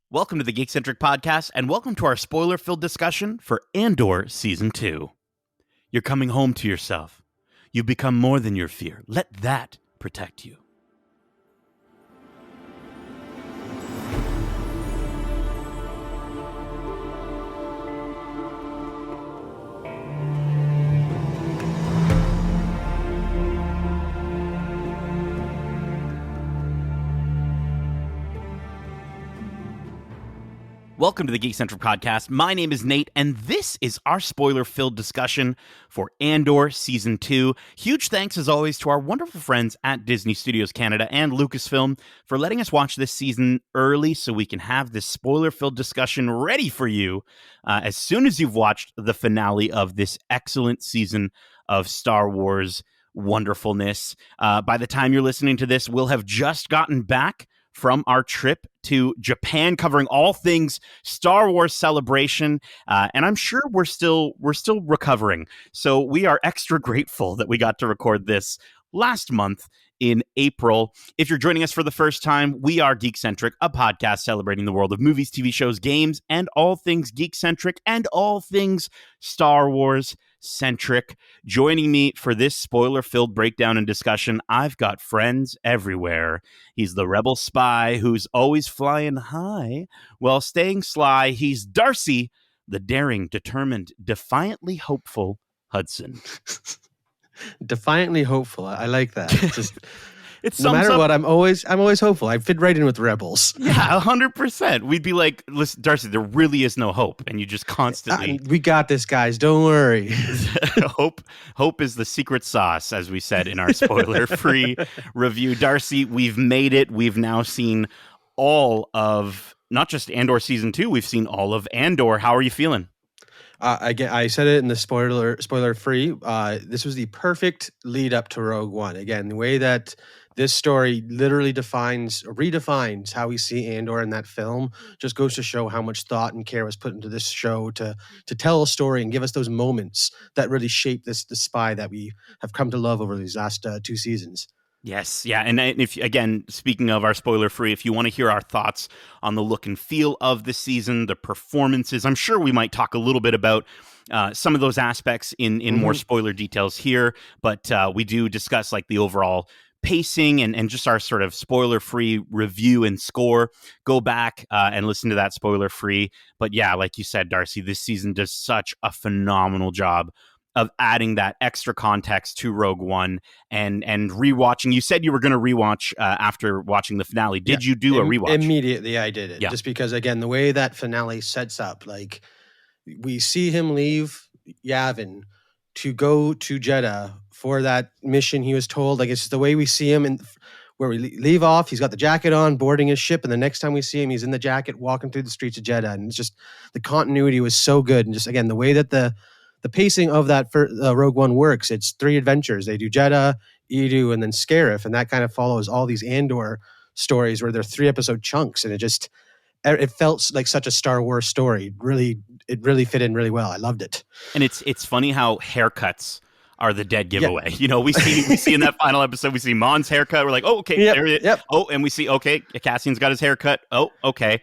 Welcome to the Geekcentric podcast, and welcome to our spoiler-filled discussion for Andor Season 2. You're coming home to yourself. You've become more than your fear. Let that protect you. Welcome to the Geekcentric podcast. My name is Nate, and this is our spoiler-filled discussion for Andor Season 2. Huge thanks, as always, to our wonderful friends at Disney Studios Canada and Lucasfilm for letting us watch this season early so we can have this spoiler-filled discussion ready for you as soon as you've watched the finale of this excellent season of Star Wars wonderfulness. By the time you're listening to this, we'll have just gotten back from our trip to Japan, covering all things Star Wars Celebration, and I'm sure we're still recovering. So we are extra grateful that we got to record this last month in April. If you're joining us for the first time, we are Geekcentric, a podcast celebrating the world of movies, TV shows, games, and all things geek-centric and all things Star Wars centric. Joining me for this spoiler-filled breakdown and discussion, I've got friends everywhere. He's the rebel spy who's always flying high while staying sly. He's Darcy, the daring, determined, defiantly hopeful Hudson. Defiantly hopeful. I like that. Just No matter what, I'm always hopeful. I fit right in with rebels. Yeah, 100%. We'd be like, listen, Darcy, there really is no hope, and you just constantly. We got this, guys. Don't worry. Hope is the secret sauce, as we said in our spoiler-free review. Darcy, we've made it. We've now seen all of not just Andor Season 2. We've seen all of Andor. How are you feeling? Again, I said it in the spoiler-free. This was the perfect lead up to Rogue One. Again, the way that this story literally redefines how we see Andor in that film just goes to show how much thought and care was put into this show to tell a story and give us those moments that really shape the spy that we have come to love over these last 2 seasons. Yes, yeah, and if again, speaking of our spoiler-free, if you want to hear our thoughts on the look and feel of the season, the performances, I'm sure we might talk a little bit about some of those aspects in more spoiler details here, but we do discuss like the overall pacing and just our sort of spoiler-free review and score. Go back and listen to that spoiler-free. But yeah, like you said, Darcy, this season does such a phenomenal job of adding that extra context to Rogue One and rewatching. You said you were going to rewatch after watching the finale. Did you do a rewatch? Immediately, I did it. Yeah. Just because, again, the way that finale sets up, like we see him leave Yavin to go to Jeddah for that mission he was told. Like it's the way we see him and where we leave off. He's got the jacket on, boarding his ship, and the next time we see him, he's in the jacket walking through the streets of Jeddah. And it's just the continuity was so good, and just again the way that the pacing of that Rogue One works. It's 3 adventures. They do Jeddah, Edu, and then Scarif, and that kind of follows all these Andor stories where they're 3-episode chunks, and it felt like such a Star Wars story. It really fit in really well. I loved it. And it's funny how haircuts are the dead giveaway. Yeah. You know, we see in that final episode, we see Mon's haircut. We're like, oh, okay. Yep. There it is. Yep. Oh, and we see, okay, Cassian's got his haircut. Oh, okay.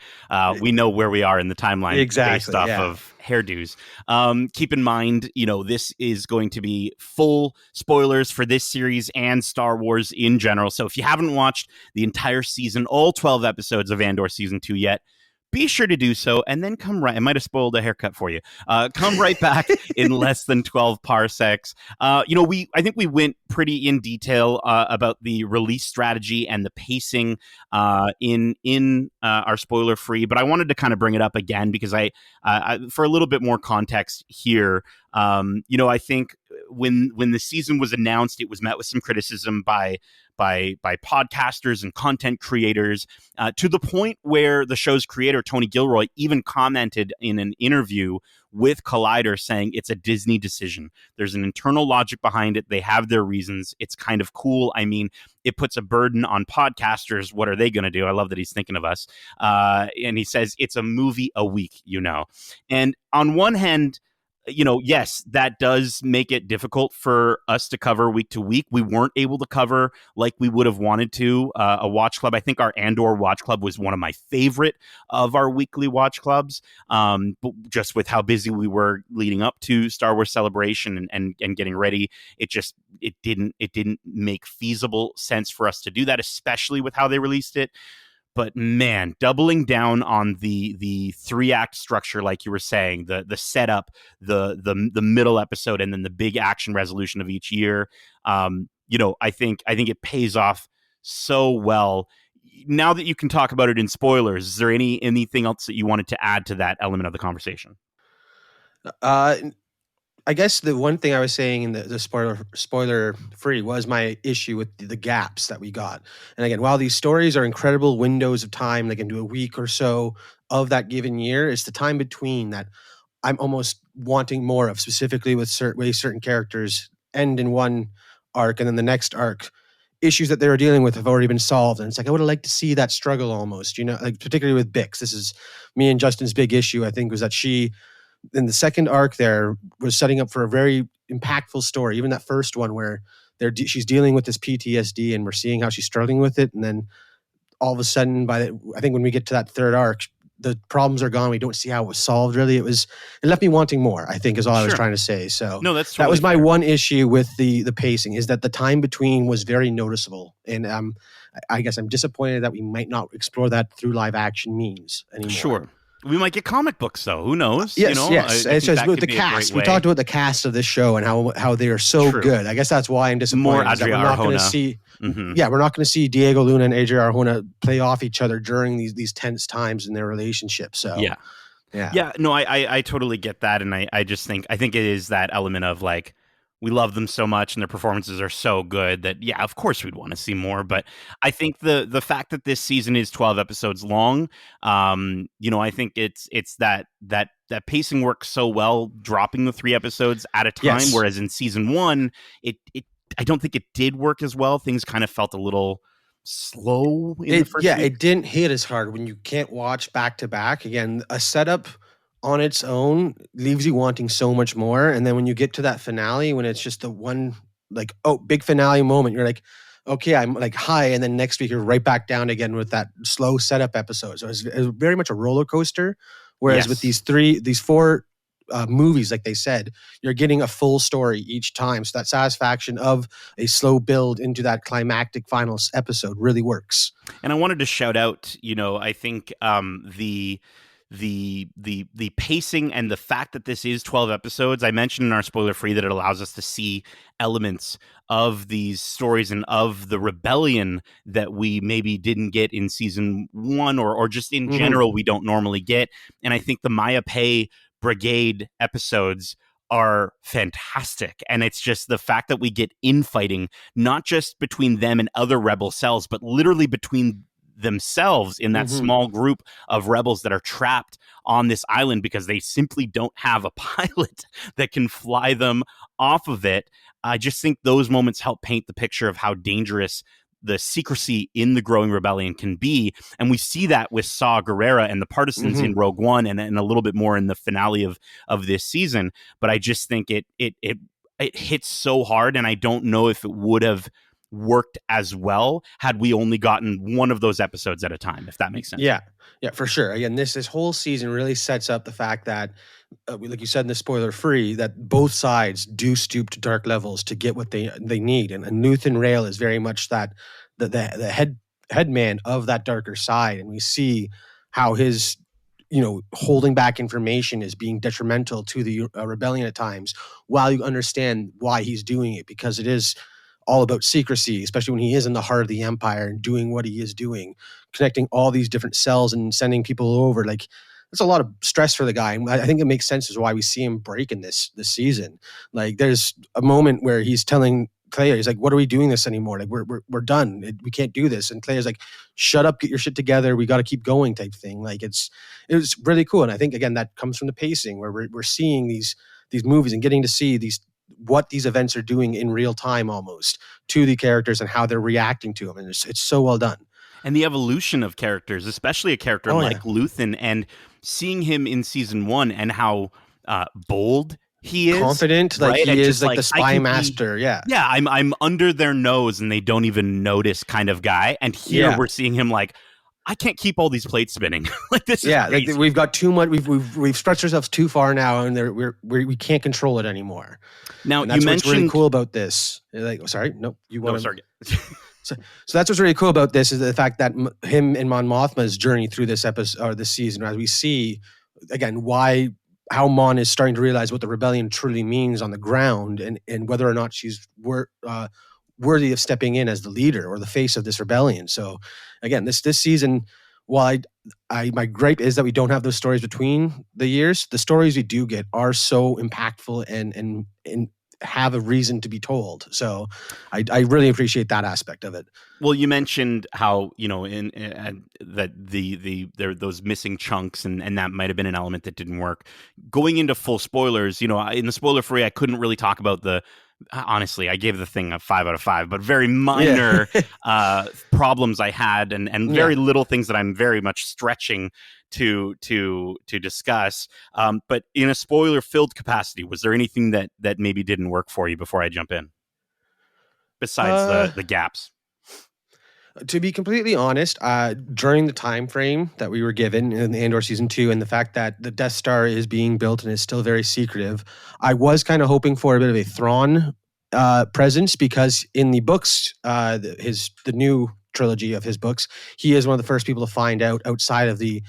We know where we are in the timeline based off of hairdos. Keep in mind, you know, this is going to be full spoilers for this series and Star Wars in general. So if you haven't watched the entire season, all 12 episodes of Andor Season 2 yet, be sure to do so, and then come right. I might have spoiled a haircut for you. Come right back in less than 12 parsecs. I think we went pretty in detail about the release strategy and the pacing in our spoiler free. But I wanted to kind of bring it up again because I for a little bit more context here. I think when the season was announced, it was met with some criticism by podcasters and content creators to the point where the show's creator, Tony Gilroy, even commented in an interview with Collider saying it's a Disney decision. There's an internal logic behind it. They have their reasons. It's kind of cool. I mean, it puts a burden on podcasters. What are they going to do? I love that he's thinking of us. And he says it's a movie a week, you know. And on one hand, yes, that does make it difficult for us to cover week to week. We weren't able to cover like we would have wanted to a watch club. I think our Andor watch club was one of my favorite of our weekly watch clubs, but just with how busy we were leading up to Star Wars Celebration and getting ready, it didn't make feasible sense for us to do that, especially with how they released it. But man, doubling down on the 3-act structure, like you were saying, the setup, the middle episode, and then the big action resolution of each year, I think it pays off so well. Now that you can talk about it in spoilers, is there anything else that you wanted to add to that element of the conversation? I guess the one thing I was saying in the spoiler free was my issue with the gaps that we got. And again, while these stories are incredible windows of time, like into a week or so of that given year, it's the time between that I'm almost wanting more of, specifically with certain characters end in one arc and then the next arc. Issues that they were dealing with have already been solved. And it's like, I would have liked to see that struggle almost, like particularly with Bix. This is me and Justin's big issue, I think, was that she, in the second arc there, was setting up for a very impactful story. Even that first one where she's dealing with this PTSD and we're seeing how she's struggling with it. And then all of a sudden, I think when we get to that third arc, the problems are gone. We don't see how it was solved. Really, it left me wanting more, I think, is all I was trying to say. So no, that was my fair. one issue with the pacing, is that the time between was very noticeable. And I guess I'm disappointed that we might not explore that through live action means anymore. Sure. We might get comic books, though. Who knows? Yes. It's just with the cast. We talked about the cast of this show and how they are so good. I guess that's why I'm disappointed. More Adria we're not going to see. Yeah, we're not going to see Diego Luna and Adria Arjona play off each other during these tense times in their relationship. So yeah. No, I totally get that, and I think it is that element of like, we love them so much and their performances are so good that, yeah, of course we'd want to see more. But I think the fact that this season is 12 episodes long, I think it's that pacing works so well, dropping the 3 episodes at a time. Yes. Whereas in season 1, I don't think it did work as well. Things kind of felt a little slow in the first week. It didn't hit as hard when you can't watch back to back. Again, a setup on its own leaves you wanting so much more. And then when you get to that finale, when it's just the one, like, big finale moment, you're like, okay, I'm like high. And then next week you're right back down again with that slow setup episode. So it was very much a roller coaster. Whereas with these 4 movies, like they said, you're getting a full story each time. So that satisfaction of a slow build into that climactic final episode really works. And I wanted to shout out, I think the pacing and the fact that this is 12 episodes. I mentioned in our spoiler free that it allows us to see elements of these stories and of the rebellion that we maybe didn't get in season 1 or just in general we don't normally get. And I think the Maya Pei Brigade episodes are fantastic. And it's just the fact that we get infighting, not just between them and other rebel cells, but literally between themselves in that small group of rebels that are trapped on this island because they simply don't have a pilot that can fly them off of it. I just think those moments help paint the picture of how dangerous the secrecy in the growing rebellion can be. And we see that with Saw Gerrera and the partisans in Rogue One and a little bit more in the finale of this season. But I just think it hits so hard, and I don't know if it would have worked as well had we only gotten one of those episodes at a time, if that makes sense. Yeah, for sure. Again, this whole season really sets up the fact that, like you said in the spoiler free, that both sides do stoop to dark levels to get what they need. And Luthen Rail is very much that the head man of that darker side. And we see how his holding back information is being detrimental to the rebellion at times, while you understand why he's doing it, because it is all about secrecy, especially when he is in the heart of the Empire and doing what he is doing, connecting all these different cells and sending people over. Like, that's a lot of stress for the guy. And I think it makes sense as why we see him break in this season. Like, there's a moment where he's telling Clea, he's like, "What are we doing this anymore? Like, we're done. We can't do this." And Clea's like, "Shut up, get your shit together. We got to keep going," type thing. Like, it was really cool. And I think, again, that comes from the pacing, where we're seeing these movies and getting to see what these events are doing in real time almost to the characters and how they're reacting to them. And it's so well done. And the evolution of characters, especially a character like Luthen, and seeing him in season 1 and how bold he is confident, like right? he And is just like the I spy can master. Yeah. yeah, I'm under their nose and they don't even notice kind of guy. And here Yeah. we're seeing him like, I can't keep all these plates spinning. Like this is Yeah, crazy. like we've got too much. We've stretched ourselves too far now, and we can't control it anymore. Now And you that's what's really mentioned cool about this. Like, sorry, no, you want no, to. sorry. So that's what's really cool about this is the fact that him and Mon Mothma's journey through this episode or this season, as we see again how Mon is starting to realize what the rebellion truly means on the ground, and whether or not she's worthy of stepping in as the leader or the face of this rebellion. So again, this season, while my gripe is that we don't have those stories between the years, the stories we do get are so impactful and have a reason to be told. So I really appreciate that aspect of it. Well, you mentioned how, you know, that there those missing chunks and that might have been an element that didn't work. Going into full spoilers, you know, in the spoiler free, I couldn't really talk about honestly, I gave the thing a 5 out of 5, but very minor problems I had and very little things that I'm very much stretching to discuss. But in a spoiler filled capacity, was there anything that maybe didn't work for you before I jump in? Besides the gaps? To be completely honest, during the time frame that we were given in the Andor season 2, and the fact that the Death Star is being built and is still very secretive, I was kind of hoping for a bit of a Thrawn presence, because in the books, the new trilogy of his books, he is one of the first people to find out outside of the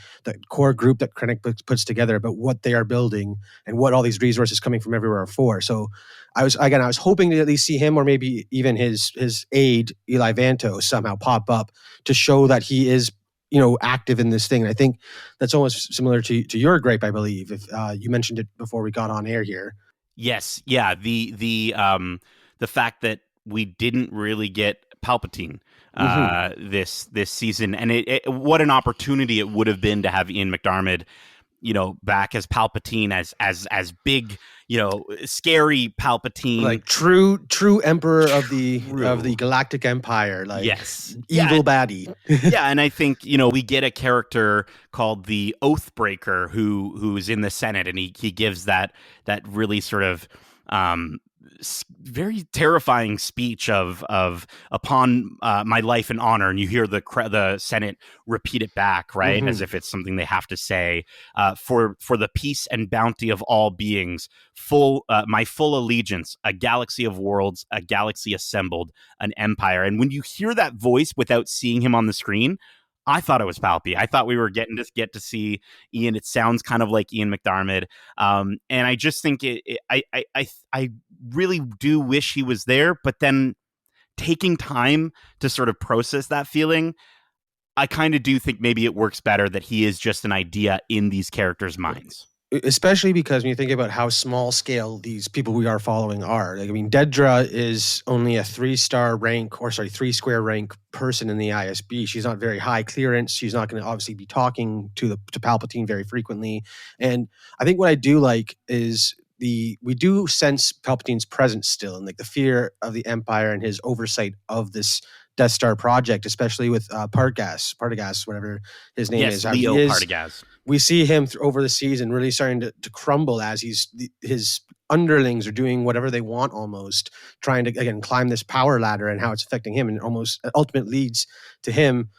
core group that Krennic puts together about what they are building and what all these resources coming from everywhere are for. So I was hoping to at least see him, or maybe even his aide Eli Vanto somehow pop up to show that he is, you know, active in this thing. And I think that's almost similar to your gripe, I believe. If you mentioned it before we got on air here. Yes, yeah. The fact that we didn't really get Palpatine this season, and what an opportunity it would have been to have Ian McDiarmid, you know, back as Palpatine, as big, you know, scary Palpatine, like true emperor of the Galactic Empire, like yes, evil baddie. Yeah, and I think, you know, we get a character called the Oathbreaker who's in the Senate, and he gives that really sort of very terrifying speech of upon my life and honor, and you hear the Senate repeat it back, right, as if it's something they have to say, for the peace and bounty of all beings, my full allegiance, a galaxy of worlds, a galaxy assembled, an empire. And when you hear that voice without seeing him on the screen, I thought it was Palpy. I thought we were getting to see Ian. It sounds kind of like Ian McDiarmid, and I just think I really do wish he was there. But then taking time to sort of process that feeling, I kind of do think maybe it works better that he is just an idea in these characters' minds. Especially because when you think about how small scale these people we are following are. Like, I mean, Dedra is only a 3-star rank, or sorry, 3-square rank person in the ISB. She's not very high clearance. She's not going to obviously be talking to Palpatine very frequently. And I think what I do like is we do sense Palpatine's presence still, and like the fear of the Empire and his oversight of this Death Star project, especially with Partagas, whatever his name is. Leo Partagas. We see him over the season really starting to crumble as his underlings are doing whatever they want, almost trying to, again, climb this power ladder, and how it's affecting him, and almost ultimately leads to him.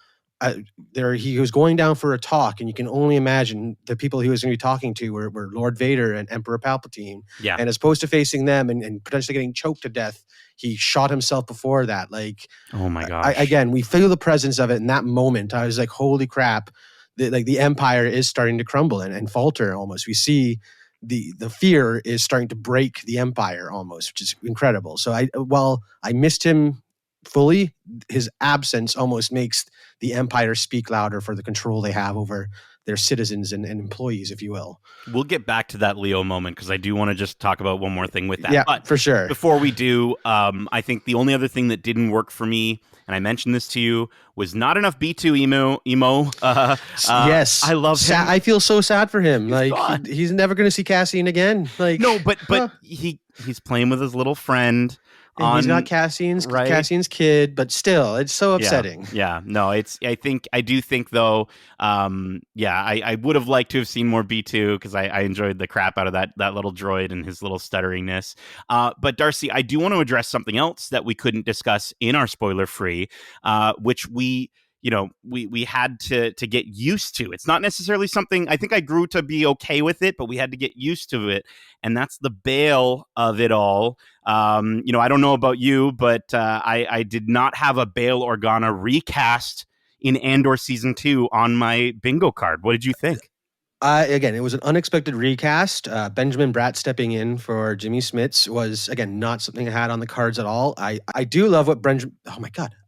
He was going down for a talk, and you can only imagine the people he was going to be talking to were Lord Vader and Emperor Palpatine. Yeah. And as opposed to facing them and potentially getting choked to death, he shot himself before that. Like, oh my gosh. Again, we feel the presence of it in that moment. I was like, holy crap. The Empire is starting to crumble and falter almost. We see the fear is starting to break the Empire almost, which is incredible. So while I missed him fully, his absence almost makes the Empire speak louder for the control they have over their citizens and employees, if you will. We'll get back to that Leo moment, because I do want to just talk about one more thing with that. Yeah, but for sure. Before we do, I think the only other thing that didn't work for me, and I mentioned this to you, was not enough B2 emo. Yes, I love him. I feel so sad for him. He's never going to see Cassian again. Like, no, but he's playing with his little friend, And he's got right? Cassian's kid, but still, it's so upsetting. Yeah. No, I do think though, I would have liked to have seen more B2 because I enjoyed the crap out of that little droid and his little stutteringness. But Darcy, I do want to address something else that we couldn't discuss in our spoiler free, which we had to get used to. It's not necessarily something I think I grew to be okay with it, but we had to get used to it. And that's the Bail of it all. I don't know about you, but I did not have a Bail Organa recast in Andor season 2 on my bingo card. What did you think? Again, it was an unexpected recast. Benjamin Bratt stepping in for Jimmy Smits was, again, not something I had on the cards at all. I do love what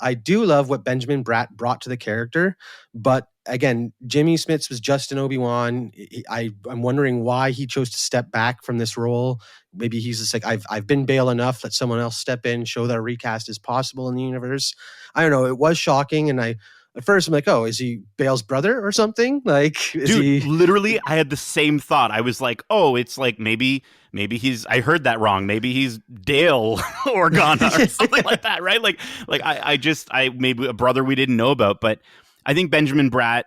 I do love what Benjamin Bratt brought to the character, but again, Jimmy Smits was just in Obi-Wan. I'm wondering why he chose to step back from this role. Maybe he's just like, I've been Bail enough. Let someone else step in, show that a recast is possible in the universe. I don't know. It was shocking, and at first I'm like, oh, is he Bail's brother or something? Like, is Dude, literally, I had the same thought. I was like, oh, it's like maybe I heard that wrong. Maybe he's Dale Organa or something like that, right? Like I maybe a brother we didn't know about, but I think Benjamin Bratt,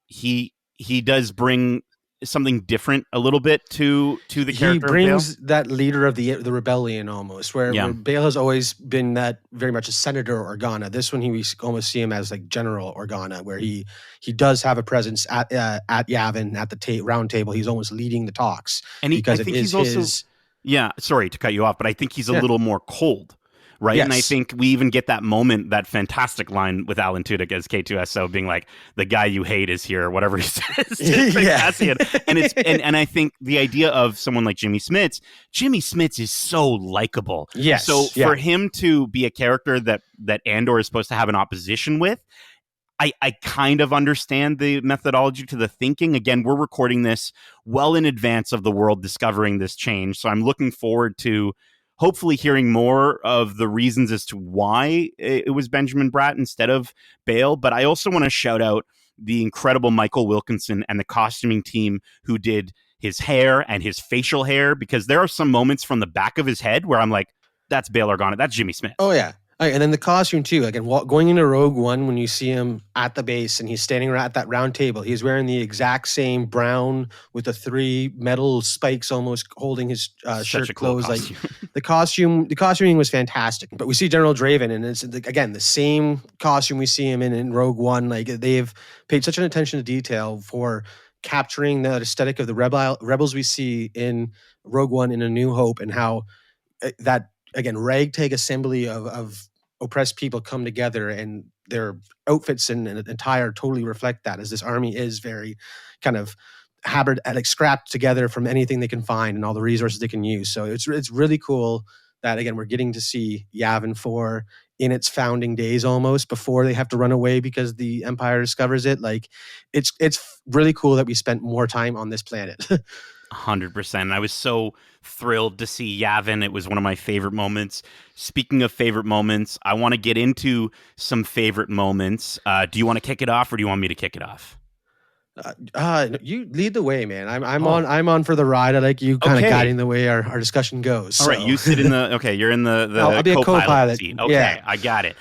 he does bring something different a little bit to the character. He brings that leader of the rebellion almost, where Bail has always been that very much a Senator Organa. This one, we almost see him as like General Organa, where he does have a presence at Yavin at the round table. He's almost leading the talks, and I think he's also sorry to cut you off, but I think he's a little more cold. Right. Yes. And I think we even get that moment, that fantastic line with Alan Tudyk as K2SO being like, the guy you hate is here, or whatever he says to Cassian. And it's and I think the idea of someone like Jimmy Smits is so likable. Yes. So for him to be a character that Andor is supposed to have an opposition with, I kind of understand the methodology to the thinking. Again, we're recording this well in advance of the world discovering this change. So I'm looking forward to hopefully hearing more of the reasons as to why it was Benjamin Bratt instead of Bail. But I also want to shout out the incredible Michael Wilkinson and the costuming team who did his hair and his facial hair, because there are some moments from the back of his head where I'm like, that's Bail Organa, that's Jimmy Smits. Oh, yeah. And then the costume too. Again, going into Rogue One, when you see him at the base and he's standing at that round table, he's wearing the exact same brown with the 3 metal spikes almost holding his shirt closed. Cool like the costuming was fantastic. But we see General Draven, and it's again the same costume we see him in Rogue One. Like, they've paid such an attention to detail for capturing the aesthetic of the rebels we see in Rogue One in A New Hope, and how that, again, ragtag assembly of oppressed people come together, and their outfits and attire totally reflect that, as this army is very kind of scrapped together from anything they can find and all the resources they can use. So it's really cool that, again, we're getting to see Yavin 4 in its founding days, almost before they have to run away because the Empire discovers it. Like, it's really cool that we spent more time on this planet. 100%. I was so thrilled to see Yavin. It was one of my favorite moments. Speaking of favorite moments, I want to get into some favorite moments. Do you want to kick it off, or do you want me to kick it off? You lead the way, man. I'm on for the ride. I like you kind of guiding the way our discussion goes. All right, you sit in the you're in the I'll be a co-pilot seat. Okay, I got it.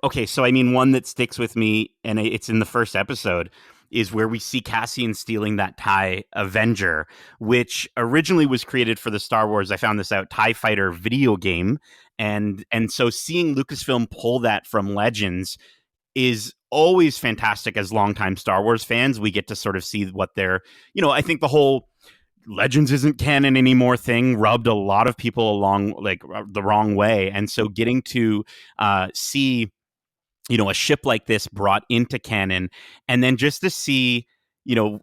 Okay, so I mean, one that sticks with me, and it's in the first episode, is where we see Cassian stealing that TIE Avenger, which originally was created for the Star Wars, I found this out, TIE Fighter video game. And so seeing Lucasfilm pull that from Legends is always fantastic. As longtime Star Wars fans, we get to sort of see what they're, I think the whole Legends isn't canon anymore thing rubbed a lot of people along like the wrong way. And so getting to see a ship like this brought into canon, and then just to see,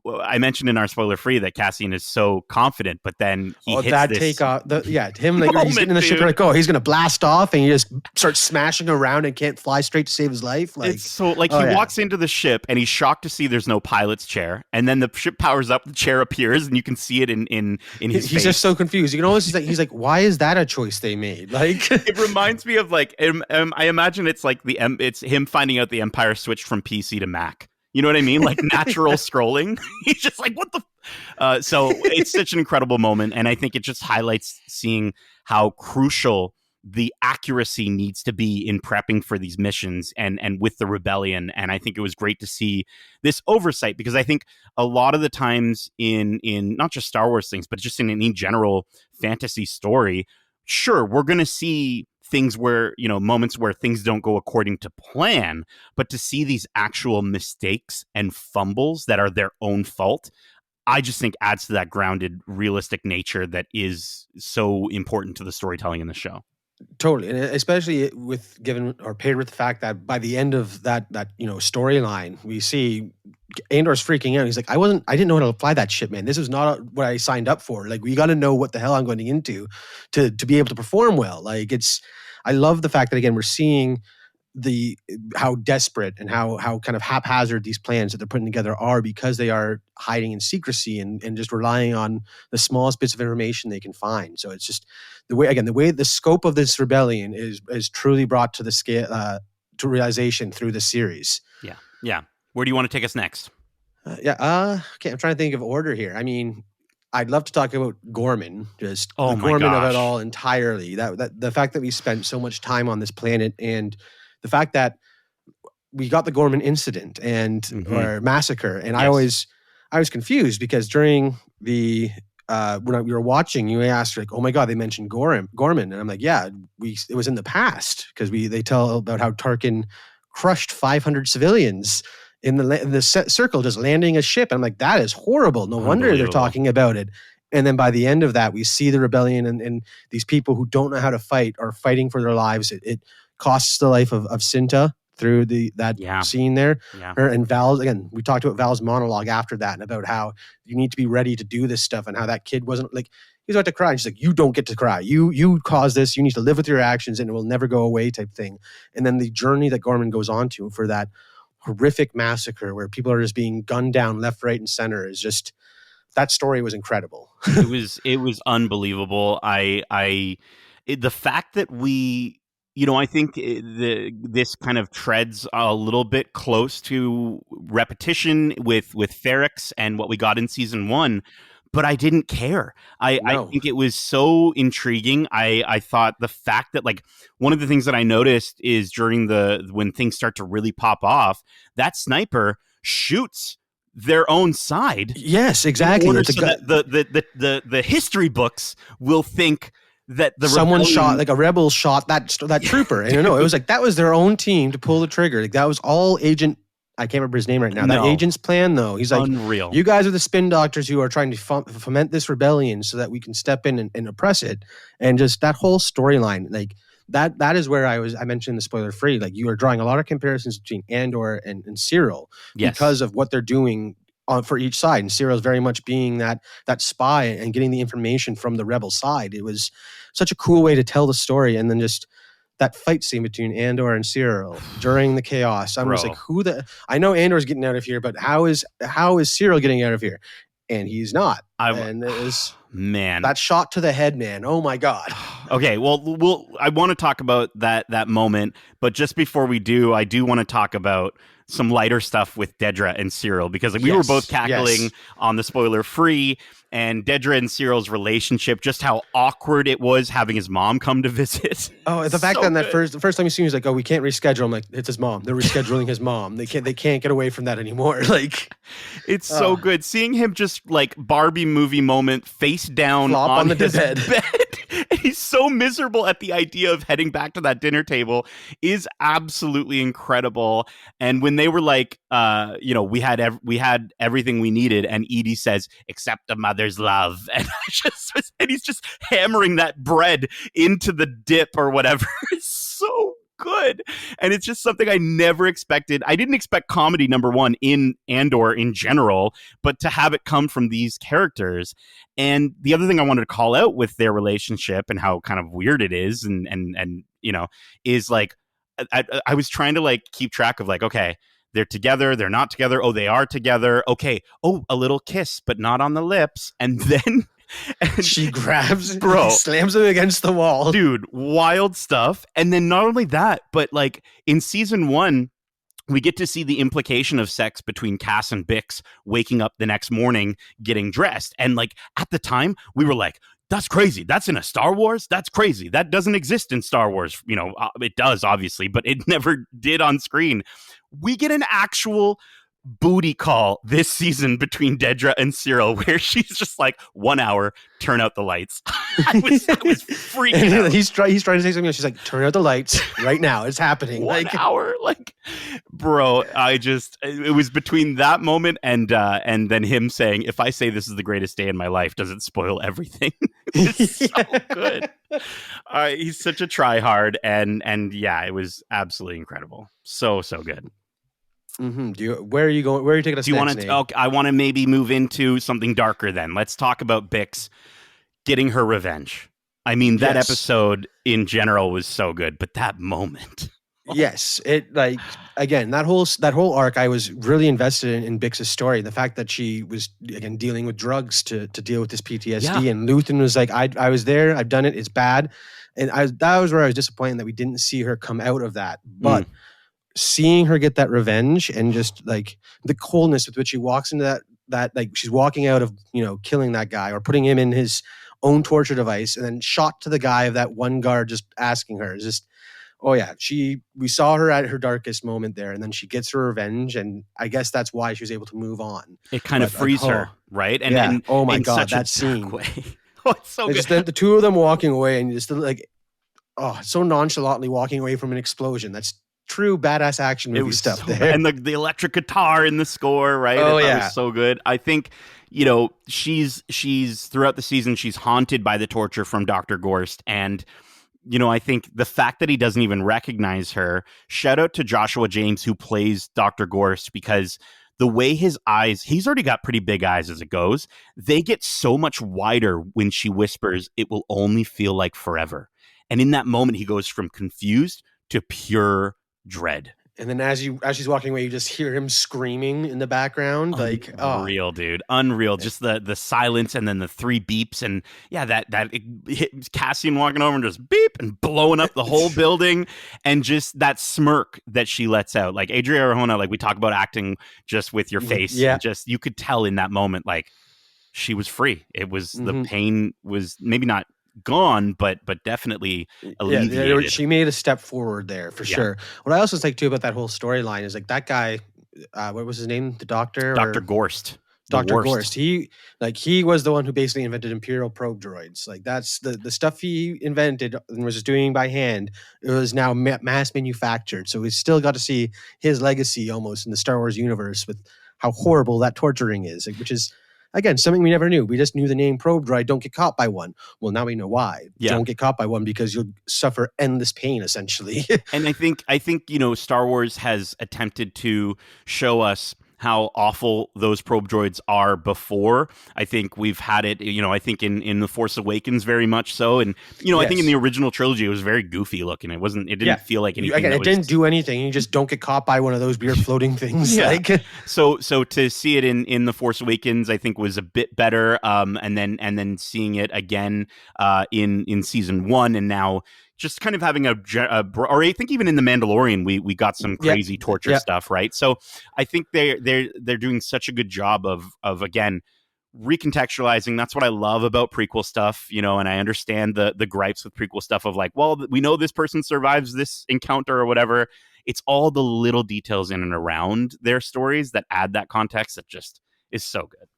I mentioned in our spoiler free that Cassian is so confident, but then he hits that this takeoff. Him like he's getting in the ship, like, oh, he's gonna blast off, and he just starts smashing around and can't fly straight to save his life. Like, it's so he walks into the ship and he's shocked to see there's no pilot's chair, and then the ship powers up, the chair appears, and you can see it in his face. He's just so confused. You can almost he's like, why is that a choice they made? Like, it reminds me of like I imagine it's like it's him finding out the Empire switched from PC to Mac. You know what I mean? Like natural scrolling. He's just like, what the? So it's such an incredible moment. And I think it just highlights seeing how crucial the accuracy needs to be in prepping for these missions and with the rebellion. And I think it was great to see this oversight, because I think a lot of the times in not just Star Wars things, but just in any general fantasy story, sure, we're going to see things where, moments where things don't go according to plan, but to see these actual mistakes and fumbles that are their own fault, I just think adds to that grounded, realistic nature that is so important to the storytelling in the show. Totally, and especially with given or paired with the fact that by the end of that storyline, we see Andor's freaking out. He's like, I didn't know how to apply that shit, man. This is not what I signed up for. Like, we got to know what the hell I'm going into to be able to perform well. Like, I love the fact that again we're seeing how desperate and how kind of haphazard these plans that they're putting together are, because they are hiding in secrecy and just relying on the smallest bits of information they can find. So it's just the way the scope of this rebellion is truly brought to the scale to realization through the series. Yeah. Where do you want to take us next? Okay, I'm trying to think of order here. I mean, I'd love to talk about Gorman, just the Gorman of it all entirely. That the fact that we spent so much time on this planet, and the fact that we got the Gorman incident or massacre, and yes. I was confused because during the when we were watching, you asked like, "Oh my God, they mentioned Gorman," and I'm like, "Yeah, it was in the past," because they tell about how Tarkin crushed 500 civilians in the circle, just landing a ship. I'm like, that is horrible. No wonder they're talking about it. And then by the end of that, we see the rebellion and these people who don't know how to fight are fighting for their lives. It costs the life of Cinta through that scene there. Yeah. Her and Val's, again, we talked about Val's monologue after that and about how you need to be ready to do this stuff, and how that kid wasn't like, he was about to cry. She's like, you don't get to cry. You caused this. You need to live with your actions and it will never go away type thing. And then the journey that Gorman goes on to for that horrific massacre where people are just being gunned down left, right, and center is just, that story was incredible. It was unbelievable. The fact that we, I think this kind of treads a little bit close to repetition with Ferrex and what we got in season 1, but I didn't care. I think it was so intriguing. I thought the fact that, like, one of the things that I noticed is when things start to really pop off, that sniper shoots their own side. Yes, exactly. So that the history books will think that someone shot, like a rebel shot that trooper. And it was like, that was their own team to pull the trigger. Like, that was all Agent, I can't remember his name right now. That agent's plan, though. He's like, unreal. You guys are the spin doctors who are trying to foment this rebellion so that we can step in and oppress it. And just that whole storyline, like that is where I mentioned the spoiler free. Like, you are drawing a lot of comparisons between Andor and Cyril because of what they're doing for each side. And Cyril's very much being that spy and getting the information from the rebel side. It was such a cool way to tell the story. And then just that fight scene between Andor and Cyril during the chaos. I'm just like, I know Andor's getting out of here, but how is Cyril getting out of here? And he's not. And it was, man, that shot to the head, man. Oh my God. Okay. Well, I want to talk about that moment, but just before we do, I do want to talk about some lighter stuff with Dedra and Cyril, because we were both cackling on the spoiler free, and Dedra and Cyril's relationship, just how awkward it was having his mom come to visit. Oh, the fact that the first time you see him, he's like, "Oh, we can't reschedule." I'm like, it's his mom. They're rescheduling his mom. They can't get away from that anymore. Like, it's so good seeing him just like Barbie movie moment, face down on the bed. And he's so miserable at the idea of heading back to that dinner table is absolutely incredible. And when they were like, we had everything we needed, and Edie says, "Except a mother's love," and he's just hammering that bread into the dip or whatever. It's so good, and it's just something I never expected. I didn't expect comedy, number one, in Andor in general, but to have it come from these characters. And the other thing I wanted to call out with their relationship and how kind of weird it is, and is like, I was trying to like keep track of like, okay, they're together, they're not together, oh, they are together, okay, oh, a little kiss, but not on the lips, and then she grabs, slams him against the wall. Dude, wild stuff. And then not only that, but like in season 1, we get to see the implication of sex between Cass and Bix waking up the next morning, getting dressed. And like at the time, we were like, That's crazy. That's in a Star Wars? That's crazy. That doesn't exist in Star Wars. It does, obviously, but it never did on screen. We get an actual booty call this season between Dedra and Cyril, where she's just like, 1 hour, turn out the lights. I was freaking out. He's trying to say something. She's like, turn out the lights right now. It's happening. 1 hour, bro. It was between that moment and then him saying, if I say this is the greatest day in my life, does it spoil everything? It's so good. He's such a tryhard, and yeah, it was absolutely incredible. So good. Mm-hmm. Where are you going? Where are you taking us? Do you want to? Okay, I want to maybe move into something darker. Then let's talk about Bix getting her revenge. I mean, that episode in general was so good, but that moment. Yes, it again that whole arc. I was really invested in Bix's story. The fact that she was again dealing with drugs to deal with this PTSD, and Luthen was like, I was there. I've done it. It's bad, and that was where I was disappointed that we didn't see her come out of that, but. Seeing her get that revenge and just like the coldness with which she walks into that like she's walking out of killing that guy or putting him in his own torture device and then shot to the guy of that one guard just asking her, just we saw her at her darkest moment there, and then she gets her revenge, and I guess that's why she was able to move on. It kind of frees her, right? And oh my god, that scene. It's so good. Just the two of them walking away and just so nonchalantly walking away from an explosion. That's true badass action movie stuff there. And the electric guitar in the score, right? Oh, That was so good. I think, she's throughout the season, she's haunted by the torture from Dr. Gorst. And, I think the fact that he doesn't even recognize her, shout out to Joshua James, who plays Dr. Gorst, because the way his eyes, he's already got pretty big eyes as it goes. They get so much wider when she whispers, "It will only feel like forever." And in that moment, he goes from confused to pure dread. And then as she's walking away, you just hear him screaming in the background. Unreal, dude. Unreal. Just the silence and then the 3 beeps. And yeah, that Cassian walking over and just beep and blowing up the whole building. And just that smirk that she lets out. Like Adria Arjona, like we talk about acting just with your face. Yeah. Just, you could tell in that moment, like she was free. It was, the pain was maybe not gone, but definitely alleviated. Yeah, she made a step forward there for sure. What I also like too about that whole storyline is like that guy, what was his name? The doctor? Dr. Gorst. Dr. Gorst. He was the one who basically invented Imperial probe droids. Like that's the stuff he invented and was just doing by hand. It was now mass manufactured. So we still got to see his legacy almost in the Star Wars universe with how horrible that torturing is, which is. Again, something we never knew. We just knew the name probe droid, don't get caught by one. Well, now we know why. Yeah. Don't get caught by one because you'll suffer endless pain, essentially. And I think Star Wars has attempted to show us how awful those probe droids are before. I think we've had it, I think in The Force Awakens very much so. And, I think in the original trilogy, it was very goofy looking. It didn't feel like anything. Again, it didn't do anything. You just don't get caught by one of those weird floating things. So to see it in The Force Awakens, I think was a bit better. And then seeing it again in season 1 and now just kind of having or I think even in The Mandalorian, we got some crazy torture stuff, right? So I think they're doing such a good job of again recontextualizing. That's what I love about prequel stuff, and I understand the gripes with prequel stuff of like, well, we know this person survives this encounter or whatever. It's all the little details in and around their stories that add that context that just is so good.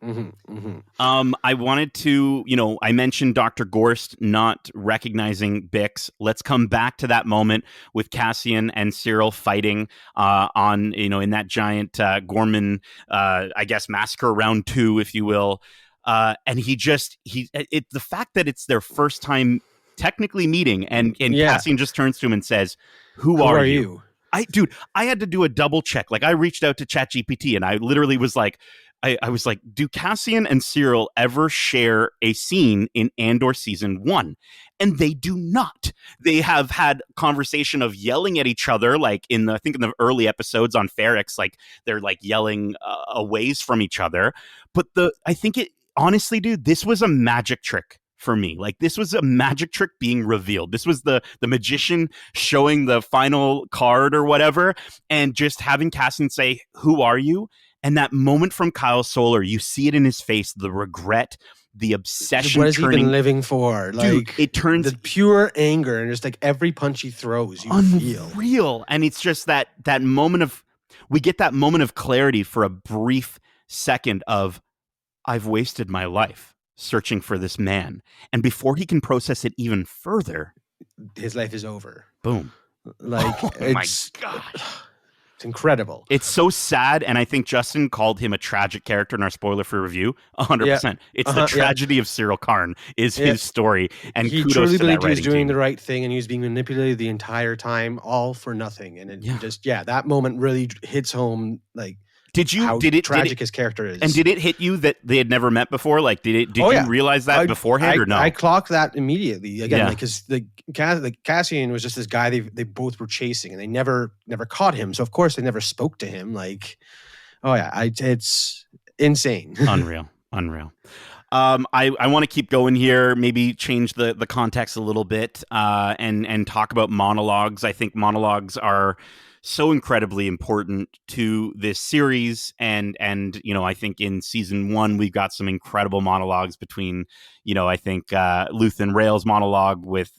I wanted to, I mentioned Dr. Gorst not recognizing Bix. Let's come back to that moment with Cassian and Cyril fighting on, in that giant Gorman, I guess, massacre round 2, if you will. And the fact that it's their first time technically meeting and Cassian just turns to him and says, who are you? I had to do a double check. Like I reached out to ChatGPT and I literally was like, I was like, do Cassian and Cyril ever share a scene in Andor season 1? And they do not. They have had conversation of yelling at each other, like in the early episodes on Ferrix, like they're like yelling a ways from each other. But honestly, dude, this was a magic trick for me. Like this was a magic trick being revealed. This was the magician showing the final card or whatever, and just having Cassian say, "Who are you?" And that moment from Kyle Solar, you see it in his face, the regret, the obsession What is he turning, even living for? dude, Like, it turns the pure anger and just like every punch he throws, you feel. unreal. And it's just that moment of, we get that moment of clarity for a brief second of, I've wasted my life searching for this man. And before he can process it even further, His life is over. boom. Like, Oh my it's gosh. it's incredible. It's so sad, and I think Justin called him a tragic character in our spoiler-free review. 100%. It's the tragedy of Cyril Karn is his story, and he kudos truly to that believed he was writing doing team. the right thing, and he was being manipulated the entire time, all for nothing. And it just that moment really hits home, like how tragic his character is. And did it hit you that they had never met before? Like, did you realize that beforehand or no? I clocked that immediately. Again, because Cassian was just this guy they both were chasing, and they never caught him. So of course they never spoke to him. Like, it's insane. Unreal. I want to keep going here, maybe change the context a little bit, and talk about monologues. I think monologues are so incredibly important to this series, and I think in season 1 we've got some incredible monologues between, I think Luthen Rail's monologue with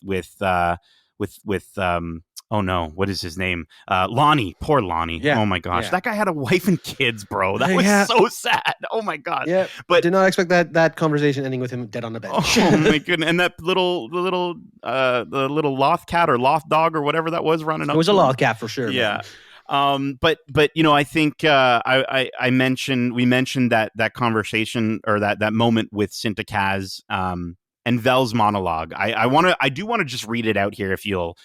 oh no, what is his name? Lonnie. Poor Lonnie. Yeah. Oh my gosh. Yeah. That guy had a wife and kids, bro. That was so sad. Oh my God. Yeah. But did not expect that conversation ending with him dead on the bench. Oh my goodness. And that the little loth cat or loth dog or whatever that was running up. It was a loth cat for sure. Yeah. Man. But I think we mentioned that conversation or that moment with Cinta Kaz, and Vel's monologue. I do want to just read it out here if you'll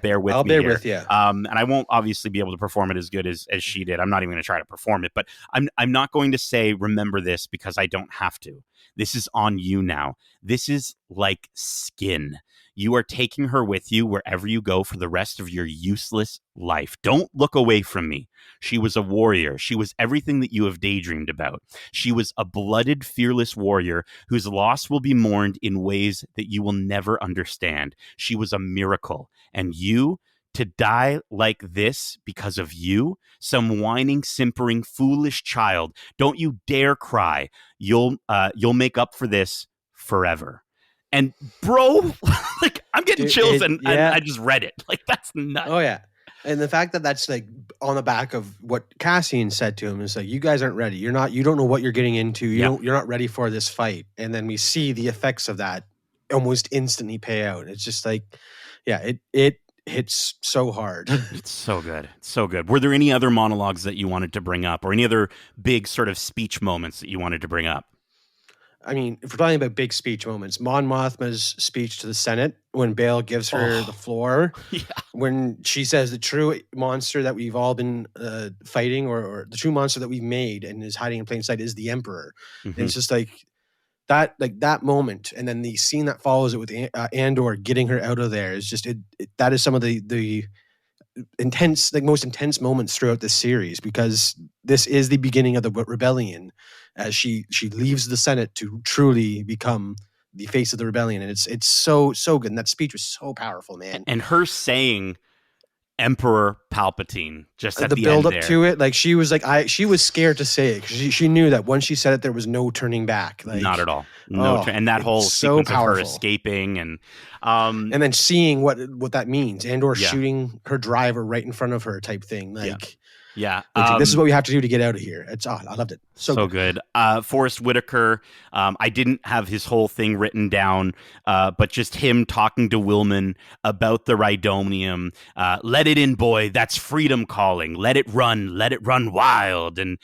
bear with me. I'll bear with you. And I won't obviously be able to perform it as good as she did. I'm not even going to try to perform it, but I'm not going to say remember this because I don't have to. This is on you now. This is like skin. You are taking her with you wherever you go for the rest of your useless life. Don't look away from me. She was a warrior. She was everything that you have daydreamed about. She was a blooded, fearless warrior whose loss will be mourned in ways that you will never understand. She was a miracle. And you, to die like this because of you, some whining, simpering, foolish child, don't you dare cry. You'll make up for this forever. And bro, like I'm getting chills, and I just read it. Like that's nuts. Oh yeah, and the fact that that's like on the back of what Cassian said to him is like, you guys aren't ready. You don't know what you're getting into. You're not ready for this fight. And then we see the effects of that almost instantly pay out. It's just like, it hits so hard. It's so good. So good. Were there any other monologues that you wanted to bring up, or any other big sort of speech moments that you wanted to bring up? I mean, if we're talking about big speech moments, Mon Mothma's speech to the Senate when Bail gives her the floor, when she says the true monster that we've all been fighting, or the true monster that we've made and is hiding in plain sight is the Emperor. And it's just like that moment, and then the scene that follows it with Andor getting her out of there is just that is some of the intense, like most intense moments throughout this series, because this is the beginning of the rebellion as she leaves the Senate to truly become the face of the rebellion. And it's so good. And that speech was so powerful, man. And her saying Emperor Palpatine just at the build end up there. to it, like she was like she was scared to say it because she knew that once she said it there was no turning back. Like, not at all. And that whole sequence of her escaping and then seeing what that means, Andor shooting her driver right in front of her type thing, like this is what we have to do to get out of here. I loved it. So good. Forrest Whitaker, I didn't have his whole thing written down, but just him talking to Willman about the Rhydonium. Let it in, boy. That's freedom calling. Let it run wild. And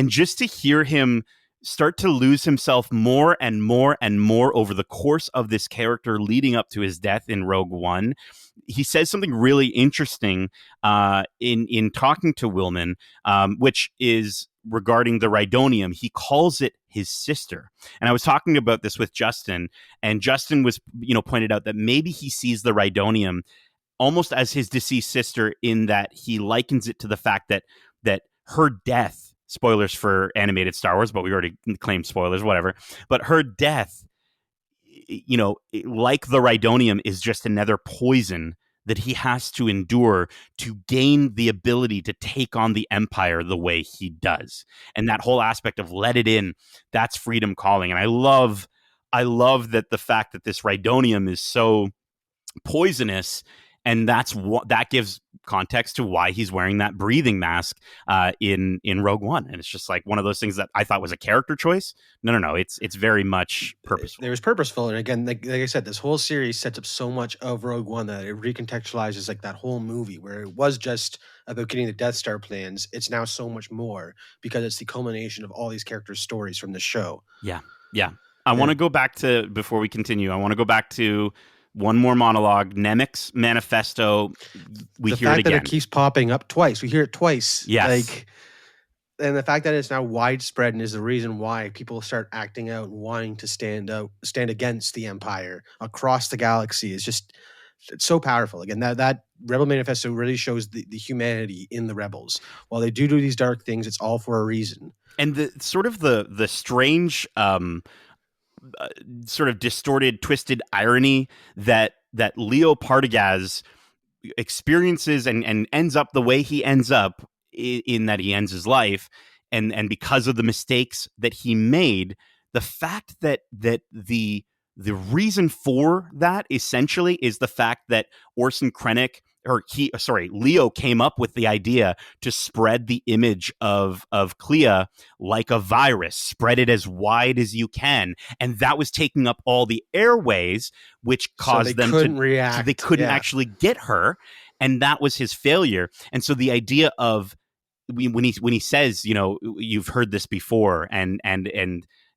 just to hear him start to lose himself more and more and more over the course of this character leading up to his death in Rogue One. He says something really interesting in talking to Willman, which is regarding the Rhydonium. He calls it his sister. And I was talking about this with Justin, and Justin was, pointed out that maybe he sees the Rhydonium almost as his deceased sister, in that he likens it to the fact that her death, spoilers for animated Star Wars, but we already claimed spoilers, whatever. But her death, like the Rhydonium, is just another poison that he has to endure to gain the ability to take on the Empire the way he does. And that whole aspect of let it in, that's freedom calling. And I love I love that the fact that this rhydonium is so poisonous, and that's what that gives context to why he's wearing that breathing mask in Rogue One. And it's just like one of those things that I thought was a character choice. No, it's very much purposeful. It was purposeful, and again, like I said, this whole series sets up so much of Rogue One that it recontextualizes like that whole movie, where it was just about getting the Death Star plans. It's now so much more because it's the culmination of all these characters' stories from the show. Yeah. I want to go back to, before we continue, I want to go back to one more monologue. Nemik's manifesto. We hear it again. The fact that it keeps popping up twice. We hear it twice. Yes. And the fact that it's now widespread and is the reason why people start acting out and wanting to stand against the Empire across the galaxy is just, it's so powerful. Again, that Rebel Manifesto really shows the humanity in the rebels. While they do these dark things, it's all for a reason. And the sort of the strange sort of distorted, twisted irony that Leo Partagas experiences and ends up the way he ends up, in that he ends his life, and because of the mistakes that he made, the fact that the reason for that essentially is the fact that Leo came up with the idea to spread the image of Clea like a virus, spread it as wide as you can, and that was taking up all the airways, which caused them to react. So they couldn't actually get her, and that was his failure. And so the idea of when he says, you've heard this before, and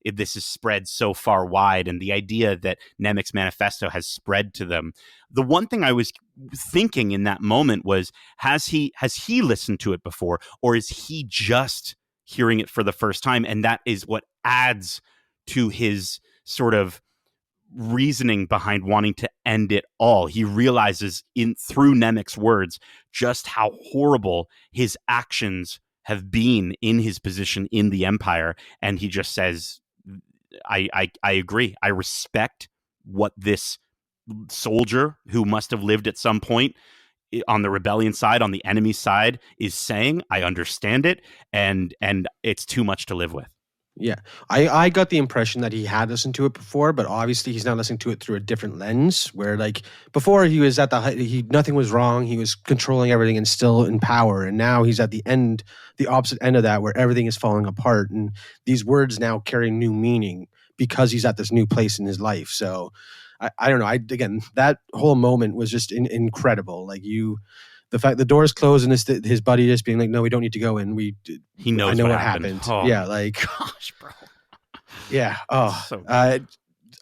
this is spread so far wide, and the idea that Nemik's manifesto has spread to them. The one thing I was thinking in that moment was, has he listened to it before, or is he just hearing it for the first time? And that is what adds to his sort of reasoning behind wanting to end it all. He realizes through Nemik's words just how horrible his actions have been in his position in the Empire, and he just says, I agree. I respect what this soldier, who must have lived at some point on the rebellion side, on the enemy side, is saying. I understand it, and it's too much to live with. Yeah, I got the impression that he had listened to it before, but obviously he's not listening to it through a different lens. Where like before he was at nothing was wrong, he was controlling everything and still in power, and now he's at the opposite end of that, where everything is falling apart, and these words now carry new meaning because he's at this new place in his life. So I don't know. Again, that whole moment was just incredible. Like the fact the doors closed and his buddy just being like, "No, we don't need to go in. He knows. I know what happened." Oh, yeah, like gosh, bro. Yeah. Oh, I'm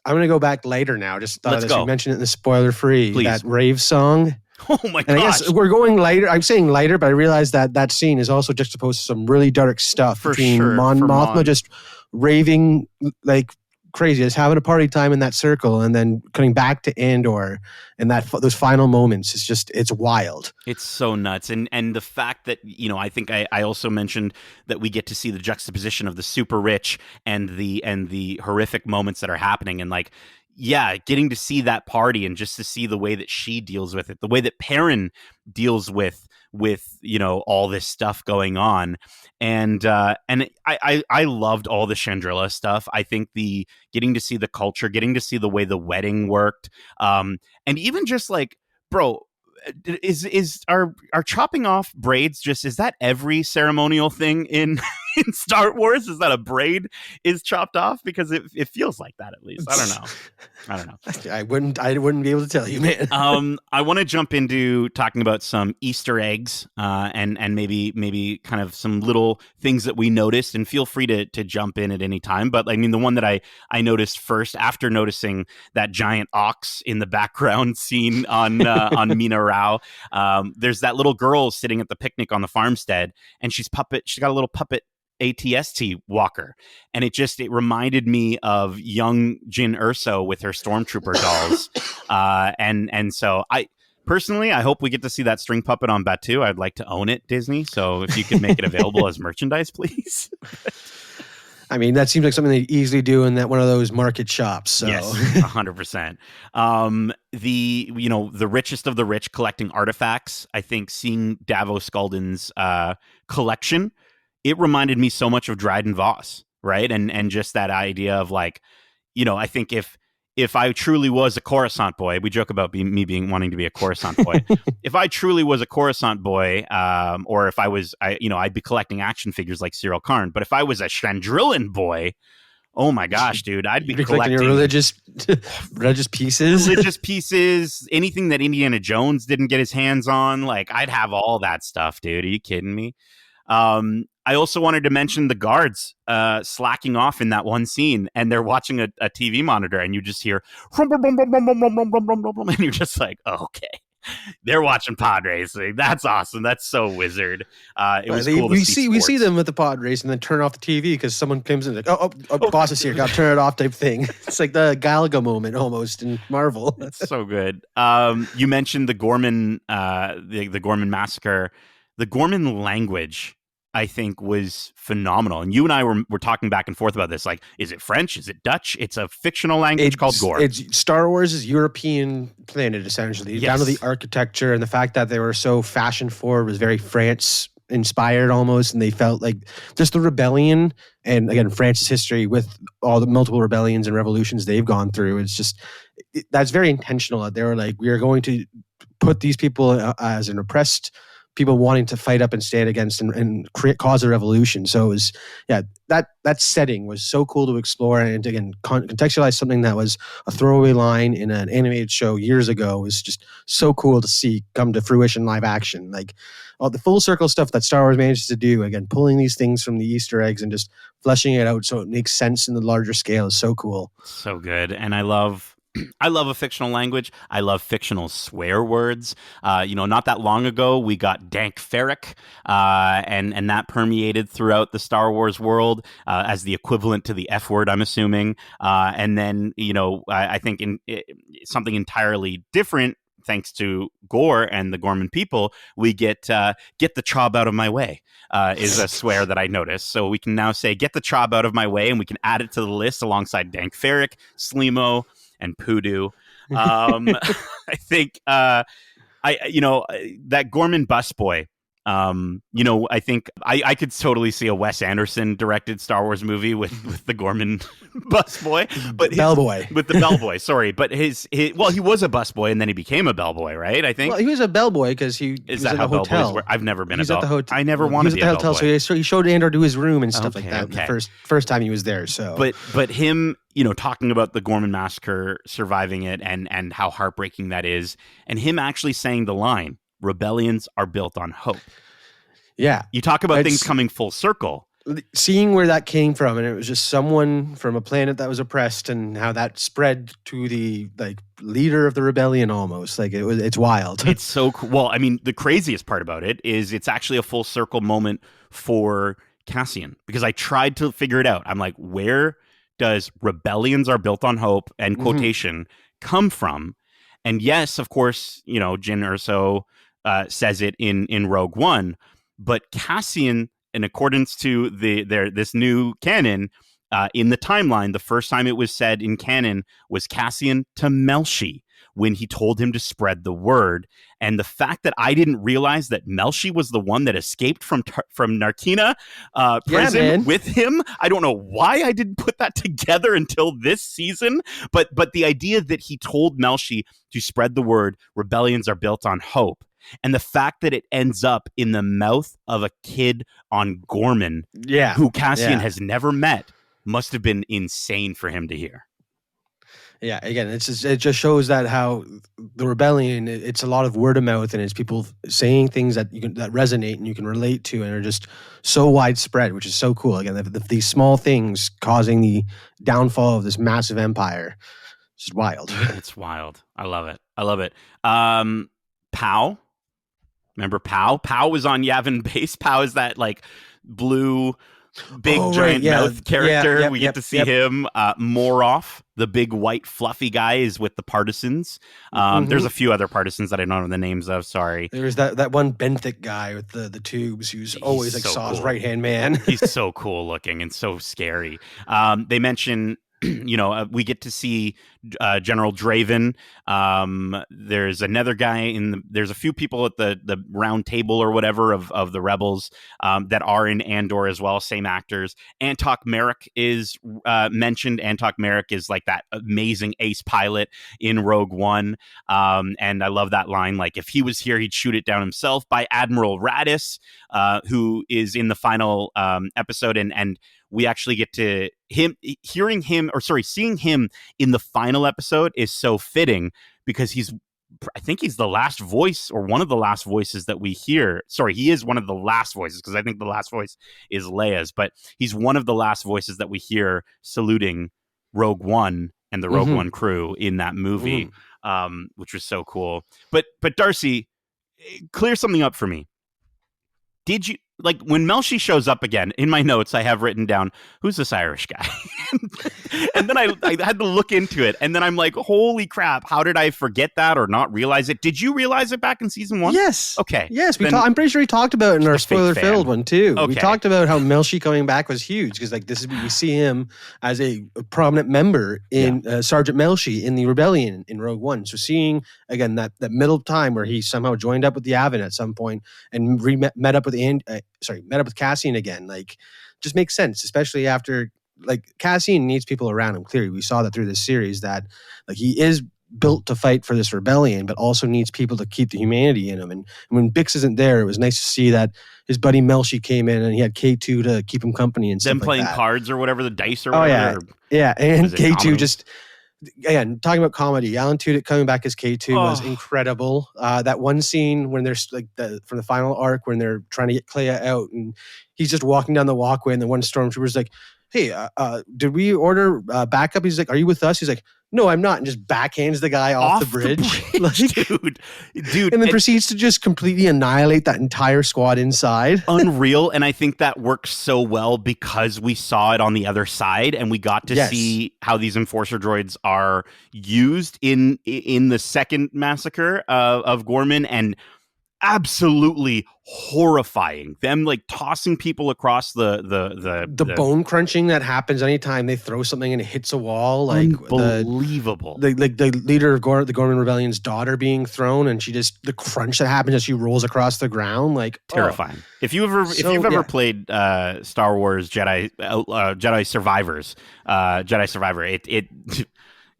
gonna go back later now. Just thought of this. You mentioned it in the spoiler free. Please. That rave song. Oh my gosh. And I guess we're going lighter. I'm saying lighter, but I realized that scene is also juxtaposed to some really dark stuff between Mothma just raving like crazy, just having a party time in that circle, and then cutting back to Andor, and those final moments is just, it's wild. It's so nuts. And the fact that, I think I also mentioned that we get to see the juxtaposition of the super rich and the horrific moments that are happening, and like, yeah, getting to see that party and just to see the way that she deals with it, the way that Perrin deals with all this stuff going on. And I loved all the Chandrilla stuff. I think the getting to see the culture, getting to see the way the wedding worked, and even just like, bro, is our chopping off braids is that every ceremonial thing in Star Wars? Is that a braid is chopped off? Because it feels like that, at least. I don't know. I wouldn't be able to tell you, man. I want to jump into talking about some Easter eggs, and maybe kind of some little things that we noticed, and feel free to jump in at any time. But I mean, the one that I noticed first, after noticing that giant ox in the background scene on Mina Rao, there's that little girl sitting at the picnic on the farmstead, and she's got a little puppet ATST walker, and it reminded me of young Jyn Erso with her stormtrooper dolls, and so I hope we get to see that string puppet on Batuu. I'd like to own it, Disney, so if you could make it available as merchandise, please. I mean, that seems like something they easily do in one of those market shops. So. Yes, 100%. The richest of the rich collecting artifacts. I think seeing Davos Skulden's collection, it reminded me so much of Dryden Voss, right? And just that idea of like, I think if I truly was a Coruscant boy, we joke about me being wanting to be a Coruscant boy. If I truly was a Coruscant boy, or if I'd be collecting action figures like Cyril Karn. But if I was a Chandrillan boy, oh my gosh, dude, I'd be collecting your religious pieces, anything that Indiana Jones didn't get his hands on. Like, I'd have all that stuff, dude. Are you kidding me? I also wanted to mention the guards slacking off in that one scene, and they're watching a TV monitor, and you just hear, and you're just like, oh, okay. They're watching pod racing. That's awesome. That's so wizard. It was cool to see. We see them with the pod race and then turn off the TV because someone comes in like, boss is here. Got to turn it off type thing. It's like the Galaga moment almost in Marvel. It's so good. You mentioned the Gorman, the Gorman massacre. The Gorman language, I think, was phenomenal. And you and I were talking back and forth about this. Like, is it French? Is it Dutch? It's a fictional language called Gore. It's Star Wars' European planet, essentially. Yes. Down to the architecture and the fact that they were so fashion forward was very France inspired almost. And they felt like just the rebellion and, again, France's history with all the multiple rebellions and revolutions they've gone through. It's just, that's very intentional. That they were like, we are going to put these people as an oppressed people wanting to fight up and stand against and create cause a revolution. So it was, that setting was so cool to explore, and again, contextualize something that was a throwaway line in an animated show years ago was just so cool to see come to fruition live action. Like all the full circle stuff that Star Wars manages to do, again, pulling these things from the Easter eggs and just fleshing it out so it makes sense in the larger scale is so cool. So good. And I love a fictional language. I love fictional swear words. Not that long ago, we got dank ferric, and that permeated throughout the Star Wars world as the equivalent to the F word, I'm assuming. And then, I think something entirely different, thanks to Gore and the Gorman people, we get the chob out of my way is a swear that I noticed. So we can now say, get the chob out of my way, and we can add it to the list alongside dank ferric, Slimo, and Poodoo. I think that Gorman busboy. I think I could totally see a Wes Anderson directed Star Wars movie with the Gorman busboy, but bellboy with the bellboy. Sorry, but he was a busboy and then he became a bellboy, right? I think. Well, he was a bellboy because he was at a hotel. I've never been at the hotel. I never wanted to be a hotel, bellboy. So he showed Andor to his room and stuff like that. Okay. The first time he was there. So, but him, talking about the Gorman massacre, surviving it, and how heartbreaking that is, and him actually saying the line, "Rebellions are built on hope." Yeah. You talk about things coming full circle. Seeing where that came from, and it was just someone from a planet that was oppressed, and how that spread to the leader of the rebellion almost. It's wild. It's so cool. Well, I mean, the craziest part about it is it's actually a full circle moment for Cassian, because I tried to figure it out. I'm like, where does rebellions are built on hope and quotation come from? And yes, of course, Jyn Erso says it in Rogue One, but Cassian, in accordance to this new canon, in the timeline, the first time it was said in canon was Cassian to Melshi when he told him to spread the word. And the fact that I didn't realize that Melshi was the one that escaped from Narkina prison with him, I don't know why I didn't put that together until this season. But the idea that he told Melshi to spread the word, rebellions are built on hope, and the fact that it ends up in the mouth of a kid on Gorman, who Cassian has never met, must have been insane for him to hear. Yeah, again, it just shows that how the rebellion, it's a lot of word of mouth, and it's people saying things that that resonate and you can relate to, and are just so widespread, which is so cool. Again, these small things causing the downfall of this massive empire. It's just wild. It's wild. I love it. Pow. Remember Pow? Pow was on Yavin base. Pow is that blue, big giant mouth character. We get to see him. Moroff, the big white fluffy guy, is with the partisans. There's a few other partisans that I don't know the names of. Sorry. There's that one Benthic guy with the tubes who's always Saw's right hand man. He's so cool looking and so scary. They mention we get to see General Draven. There's another guy there's a few people at the round table or whatever of the rebels that are in Andor as well, same actors. Antok Merrick is mentioned. Antok Merrick is like that amazing ace pilot in Rogue One. And I love that line, like, if he was here, he'd shoot it down himself, by Admiral Radis, who is in the final episode. And we actually get to seeing him in the final episode is so fitting, because I think he's the last voice, or one of the last voices that we hear. Sorry, he is one of the last voices, because I think the last voice is Leia's, but he's one of the last voices that we hear saluting Rogue One and the Rogue One crew in that movie, which was so cool. But Darcy, clear something up for me. Did you, like, when Melshi shows up again, in my notes I have written down, who's this Irish guy? And then I had to look into it, and then I'm like, holy crap, how did I forget that or not realize it? Did you realize it back in season 1? Yes. Okay. Yes, I'm pretty sure we talked about it in our spoiler-filled one too. Okay. We talked about how Melshi coming back was huge, because like we see him as a prominent member in Sergeant Melshi in the rebellion in Rogue One. So seeing again that middle time where he somehow joined up with the Yavin at some point and met up with Cassian again, like, just makes sense, especially after, like, Cassian needs people around him. Clearly, we saw that through this series, that like he is built to fight for this rebellion, but also needs people to keep the humanity in him. And when Bix isn't there, it was nice to see that his buddy Melshi came in and he had K2 to keep him company and stuff them like playing that. cards or whatever, the dice or whatever. Yeah, and K2 just. Again, talking about comedy, Alan Tudyk coming back as K2 was incredible. That one scene when there's like from the final arc when they're trying to get Clea out, and he's just walking down the walkway, and the one stormtrooper's like, "Hey, did we order backup?" He's like, "Are you with us?" He's like, "No, I'm not," and just backhands the guy off the bridge. Like, dude, and then proceeds to just completely annihilate that entire squad inside. Unreal, and I think that works so well because we saw it on the other side, and we got to see how these enforcer droids are used in the second massacre of Gorman, and absolutely horrifying. Them like tossing people across the bone crunching that happens anytime they throw something and it hits a wall. Like unbelievable. The leader of the Gorman Rebellion's daughter being thrown, and the crunch that happens as she rolls across the ground, like terrifying. If you've ever played Star Wars Jedi Survivors, Jedi Survivor, it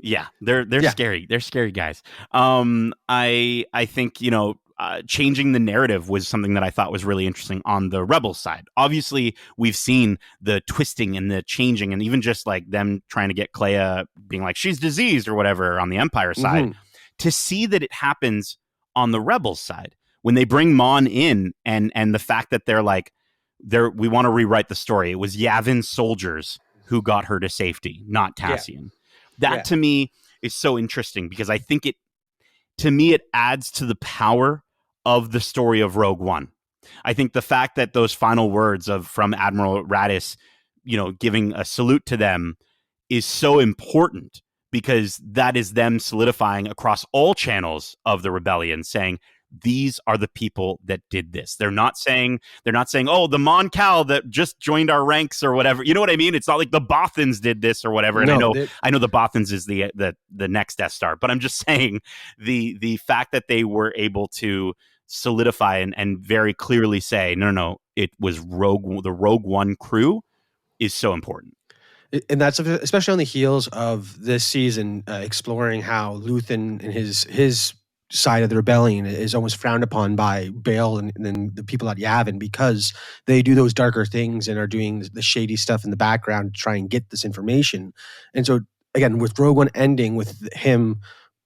yeah, they're scary. They're scary guys. I think, changing the narrative was something that I thought was really interesting on the Rebel side. Obviously, we've seen the twisting and the changing, and even just like them trying to get Clea being like, she's diseased or whatever on the Empire side. To see that it happens on the Rebel side when they bring Mon in, and the fact that they're like, we want to rewrite the story. It was Yavin soldiers who got her to safety, not Cassian. That to me is so interesting, because I think it adds to the power of the story of Rogue One. I think the fact that those final words from Admiral Radis, giving a salute to them, is so important, because that is them solidifying across all channels of the rebellion, saying, these are the people that did this. They're not saying, oh, the Mon Cal that just joined our ranks or whatever. You know what I mean? It's not like the Bothans did this or whatever. And I know the Bothans is the next Death Star, but I'm just saying the fact that they were able to solidify and very clearly say, no, it was the Rogue One crew, is so important. And that's especially on the heels of this season, exploring how Luthen and his side of the rebellion is almost frowned upon by Bail and then the people at Yavin, because they do those darker things and are doing the shady stuff in the background to try and get this information. And so again, with Rogue One ending with him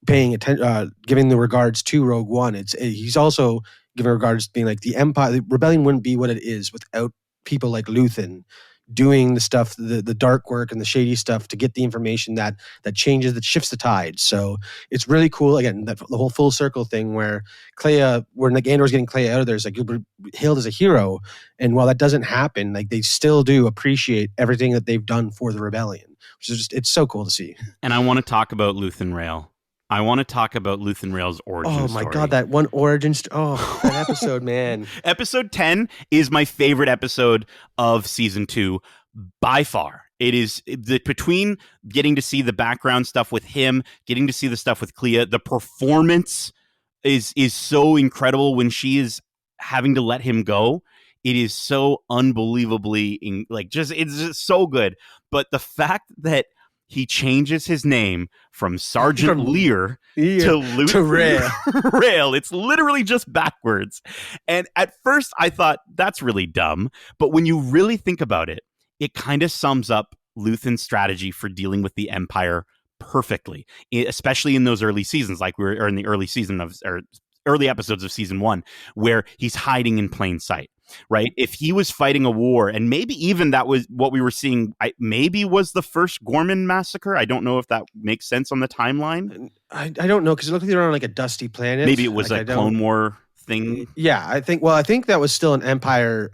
paying attention, giving the regards to Rogue One, he's also giving regards to being like, the Empire, the rebellion wouldn't be what it is without people like Luthen doing the stuff, the dark work and the shady stuff to get the information that shifts the tide. So it's really cool. Again, that the whole full circle thing where like Andor's getting Clea out of there, is like hailed as a hero. And while that doesn't happen, like they still do appreciate everything that they've done for the rebellion, which is it's so cool to see. And I want to talk about Luthen Rail. I want to talk about Luthen Rail's origin story. Oh my God, that one origin story. Oh, that episode, man. Episode 10 is my favorite episode of season 2 by far. It is between getting to see the background stuff with him, getting to see the stuff with Clea, the performance is so incredible when she is having to let him go. It is so unbelievably it's just so good. But the fact that he changes his name from Sergeant Lear to Rail. Rail. It's literally just backwards. And at first I thought that's really dumb. But when you really think about it, it kind of sums up Luthen's strategy for dealing with the Empire perfectly, especially in those early seasons, or in the early episodes of season 1, where he's hiding in plain sight. Right. If he was fighting a war, and maybe even that was what we were seeing, maybe was the first Gorman massacre. I don't know if that makes sense on the timeline. I don't know, because it looked like they were on like a dusty planet. Maybe it was a Clone War thing. Yeah, I think that was still an Empire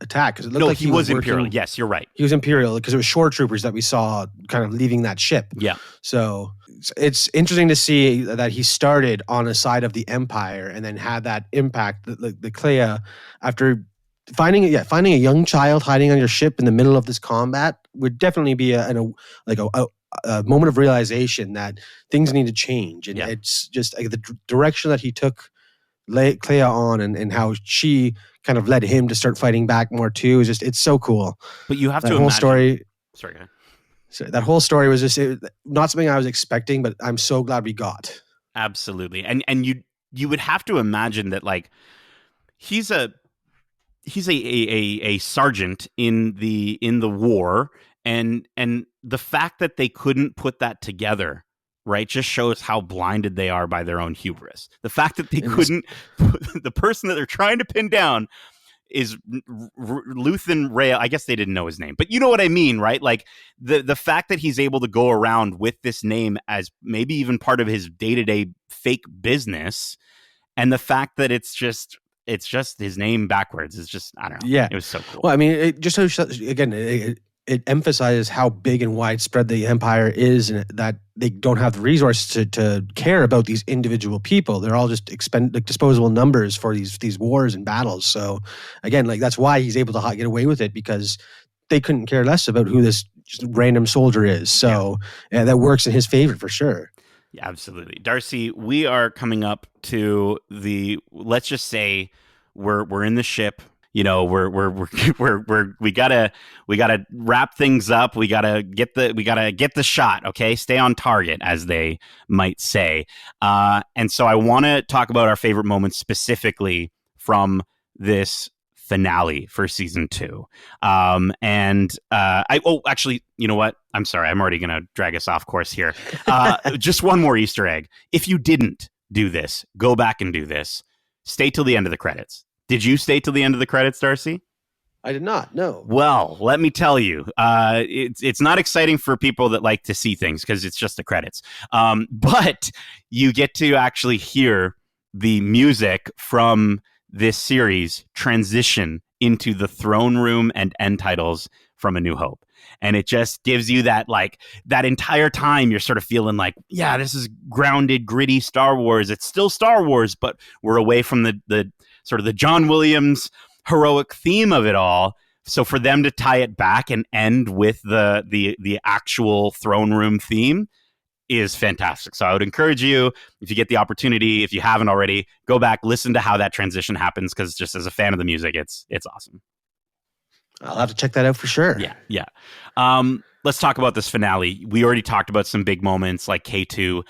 attack, because it looked like he was Imperial. Yes, you're right. He was Imperial, because it was shore troopers that we saw kind of leaving that ship. Yeah. So it's interesting to see that he started on a side of the Empire and then had that impact. The Clea, after finding a young child hiding on your ship in the middle of this combat, would definitely be a moment of realization that things need to change. And it's just the direction that he took Clea on, and how she kind of led him to start fighting back more too. Is just, it's so cool. But you have that to whole imagine. Story. Sorry, go ahead. So that whole story was just not something I was expecting, but I'm so glad we got. Absolutely, and you would have to imagine that he's a sergeant in the war, and the fact that they couldn't put that together, right, just shows how blinded they are by their own hubris. The fact that they couldn't, the person that they're trying to pin down is Luthen Rail. I guess they didn't know his name, but you know what I mean, right? Like the fact that he's able to go around with this name as maybe even part of his day-to-day fake business, and the fact that it's just his name backwards. It's just, I don't know. Yeah. It was so cool. Well, I mean, it just shows, again, it emphasizes how big and widespread the Empire is, and that they don't have the resources to care about these individual people. They're all just disposable numbers for these wars and battles. So again, that's why he's able to get away with it, because they couldn't care less about who this just random soldier is. So that works in his favor for sure. Yeah, absolutely. Darcy, we are coming up to let's just say we're in the ship. You know, we gotta wrap things up. We gotta get the shot. Okay, stay on target, as they might say. And so I want to talk about our favorite moments specifically from this finale for season 2. Actually, you know what? I'm sorry. I'm already going to drag us off course here. Just one more Easter egg. If you didn't do this, go back and do this. Stay till the end of the credits. Did you stay till the end of the credits, Darcy? I did not, no. Well, let me tell you, it's not exciting for people that like to see things, because it's just the credits. But you get to actually hear the music from this series transition into the throne room and end titles from A New Hope. And it just gives you that entire time you're sort of feeling like, yeah, this is grounded, gritty Star Wars. It's still Star Wars, but we're away from the sort of the John Williams heroic theme of it all. So for them to tie it back and end with the actual throne room theme is fantastic. So I would encourage you, if you get the opportunity, if you haven't already, go back, listen to how that transition happens, because just as a fan of the music, it's awesome. I'll have to check that out for sure. Yeah. Let's talk about this finale. We already talked about some big moments like K2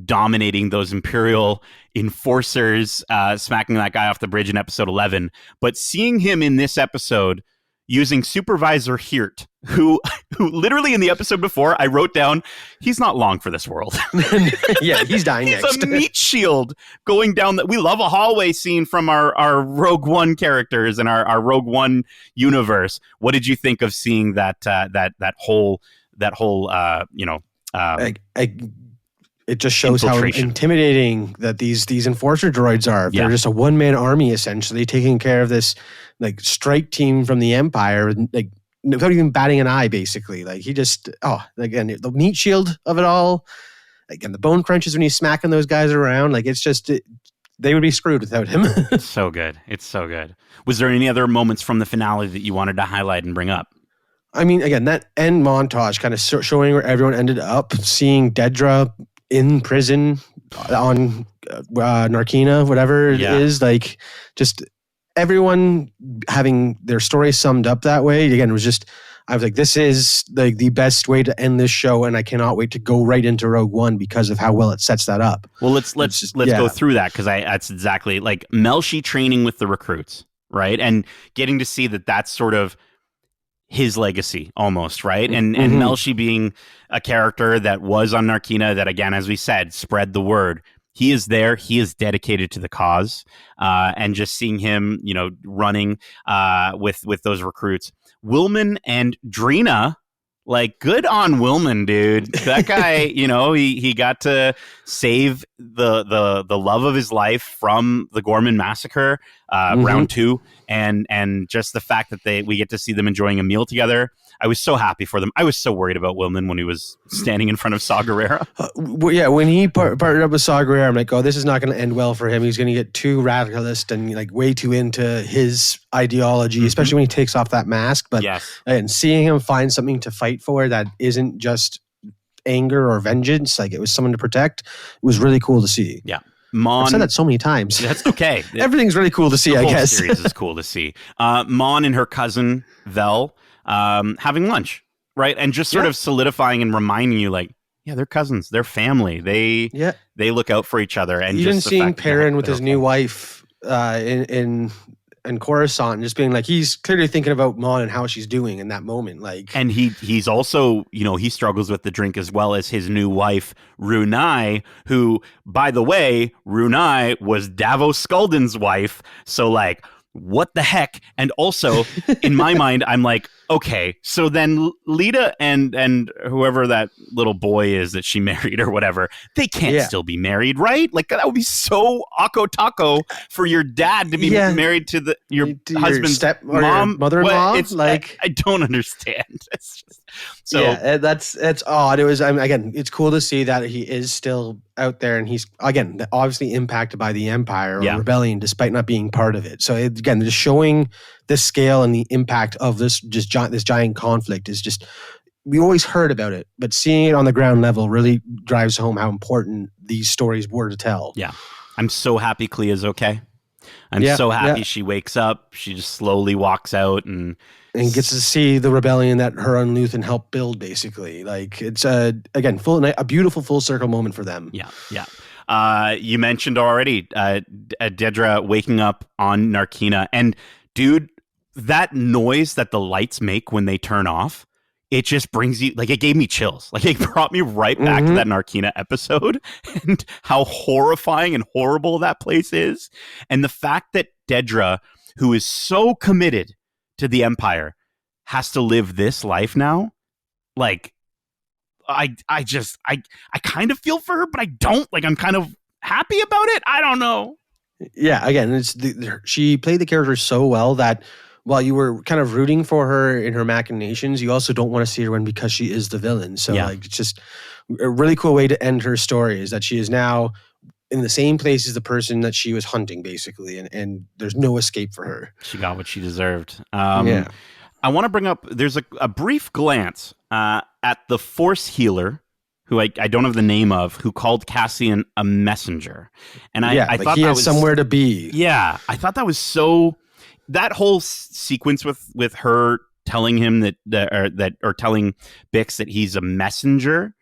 dominating those Imperial enforcers, smacking that guy off the bridge in episode 11. But seeing him in this episode using Supervisor Hirt, who literally in the episode before, I wrote down, he's not long for this world. Yeah, he's dying he's next. A meat shield going down we love a hallway scene from our Rogue One characters and our Rogue One universe. What did you think of seeing that whole it just shows how intimidating that these enforcer droids are. Yeah. They're just a one-man army, essentially, taking care of this strike team from the Empire, without even batting an eye, basically. He just, again, the meat shield of it all, again, the bone crunches when he's smacking those guys around, it's just, they would be screwed without him. It's so good. Was there any other moments from the finale that you wanted to highlight and bring up? I mean, again, that end montage kind of showing where everyone ended up, seeing Dedra in prison on Narkina, whatever it is, like just everyone having their story summed up that way. Again, it was just, I was like, this is like the best way to end this show, and I cannot wait to go right into Rogue One because of how well it sets that up. Well, let's go through that, because that's exactly like Melshi training with the recruits, right, and getting to see that's sort of his legacy almost, right? And Melshi being a character that was on Narkina, that again, as we said, spread the word. He is there. He is dedicated to the cause, and just seeing him, running with those recruits. Willman and Drina, like, good on Willman, dude. That guy, he got to save the love of his life from the Gorman massacre, round 2, and just the fact that we get to see them enjoying a meal together. I was so happy for them. I was so worried about Willman when he was standing in front of Saw Gerrera. When he partnered up with Saw Gerrera, I'm like, oh, this is not going to end well for him. He's going to get too radicalist and like way too into his ideology, especially when he takes off that mask. But and seeing him find something to fight for that isn't just anger or vengeance, like it was someone to protect, it was really cool to see. Yeah. I've said that so many times. That's okay. Everything's really cool to see, I guess. The whole series is cool to see. Mon and her cousin, Vel, having lunch, right? And just sort of solidifying and reminding you, like, yeah, they're cousins. They're family. They look out for each other. And even just seeing Perrin with his new wife in Coruscant, just being like, he's clearly thinking about Mon and how she's doing in that moment. Like, and he's also, he struggles with the drink as well as his new wife, Runai, who, by the way, Runai was Davos Skulden's wife. So, like, what the heck? And also, in my mind, I'm like, okay, so then Lita and whoever that little boy is that she married or whatever, they can't still be married, right? Like, that would be so Akko Taco for your dad to be married to your husband's mom, your mother-in-law. I don't understand. It's just, that's odd. It was, again, it's cool to see that he is still out there, and he's again obviously impacted by the Empire or rebellion, despite not being part of it. So again, just showing the scale and the impact of this giant conflict is just, we always heard about it, but seeing it on the ground level really drives home how important these stories were to tell. Yeah, I'm so happy Clea's okay. I'm so happy she wakes up. She just slowly walks out and gets to see the rebellion that her and Luthen helped build, basically. Like, it's again, a beautiful full circle moment for them. Yeah. You mentioned already Dedra waking up on Narkina, and dude, that noise that the lights make when they turn off, it just brings you, like, it gave me chills. Like, it brought me right back to that Narkina episode and how horrifying and horrible that place is. And the fact that Dedra, who is so committed to the Empire, has to live this life now, like, I kind of feel for her, but I don't. Like, I'm kind of happy about it. I don't know. Yeah, again, she played the character so well that while you were kind of rooting for her in her machinations, you also don't want to see her win because she is the villain. So like, it's just a really cool way to end her story, is that she is now in the same place as the person that she was hunting, basically, and there's no escape for her. She got what she deserved. I want to bring up, there's a brief glance at the Force healer, who I don't have the name of, who called Cassian a messenger. And I thought he that had was somewhere to be. Yeah, I thought that was so, that whole sequence with her telling him or telling Bix that he's a messenger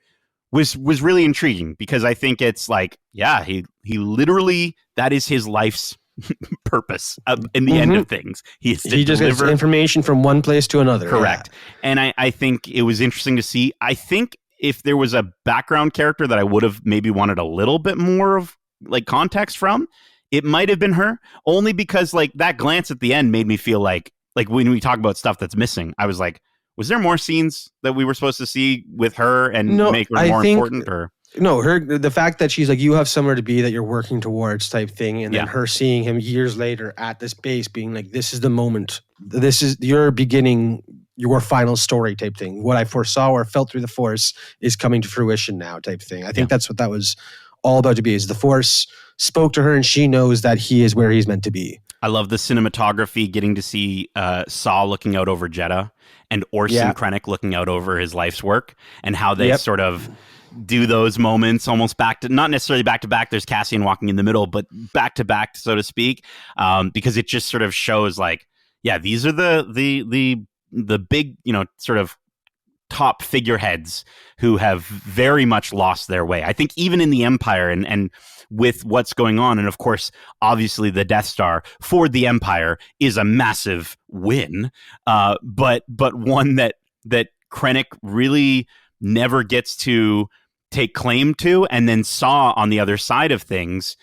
was really intriguing, because I think it's like, he literally, that is his life's purpose in the end of things. He just gets information from one place to another. Correct. And I think it was interesting to see. I think if there was a background character that I would have maybe wanted a little bit more of, like, context from, it might have been her, only because, like, that glance at the end made me feel like when we talk about stuff that's missing, I was like, was there more scenes that we were supposed to see with her and make her more important? Or no, the fact that she's like, you have somewhere to be that you're working towards, type thing, and then her seeing him years later at this base, being like, this is the moment, this is your beginning, your final story, type thing. What I foresaw or felt through the Force is coming to fruition now, type thing. I think that's what that was all about to be, is the Force spoke to her and she knows that he is where he's meant to be. I love the cinematography, getting to see Saw looking out over Jeddah and Orson Krennic looking out over his life's work, and how they sort of do those moments almost back to, not necessarily back to back. There's Cassian walking in the middle, but back to back, so to speak, because it just sort of shows like, yeah, these are the big, sort of top figureheads who have very much lost their way. I think even in the Empire and with what's going on, and of course, obviously the Death Star for the Empire is a massive win, but one that Krennic really never gets to take claim to. And then Saw on the other side of things,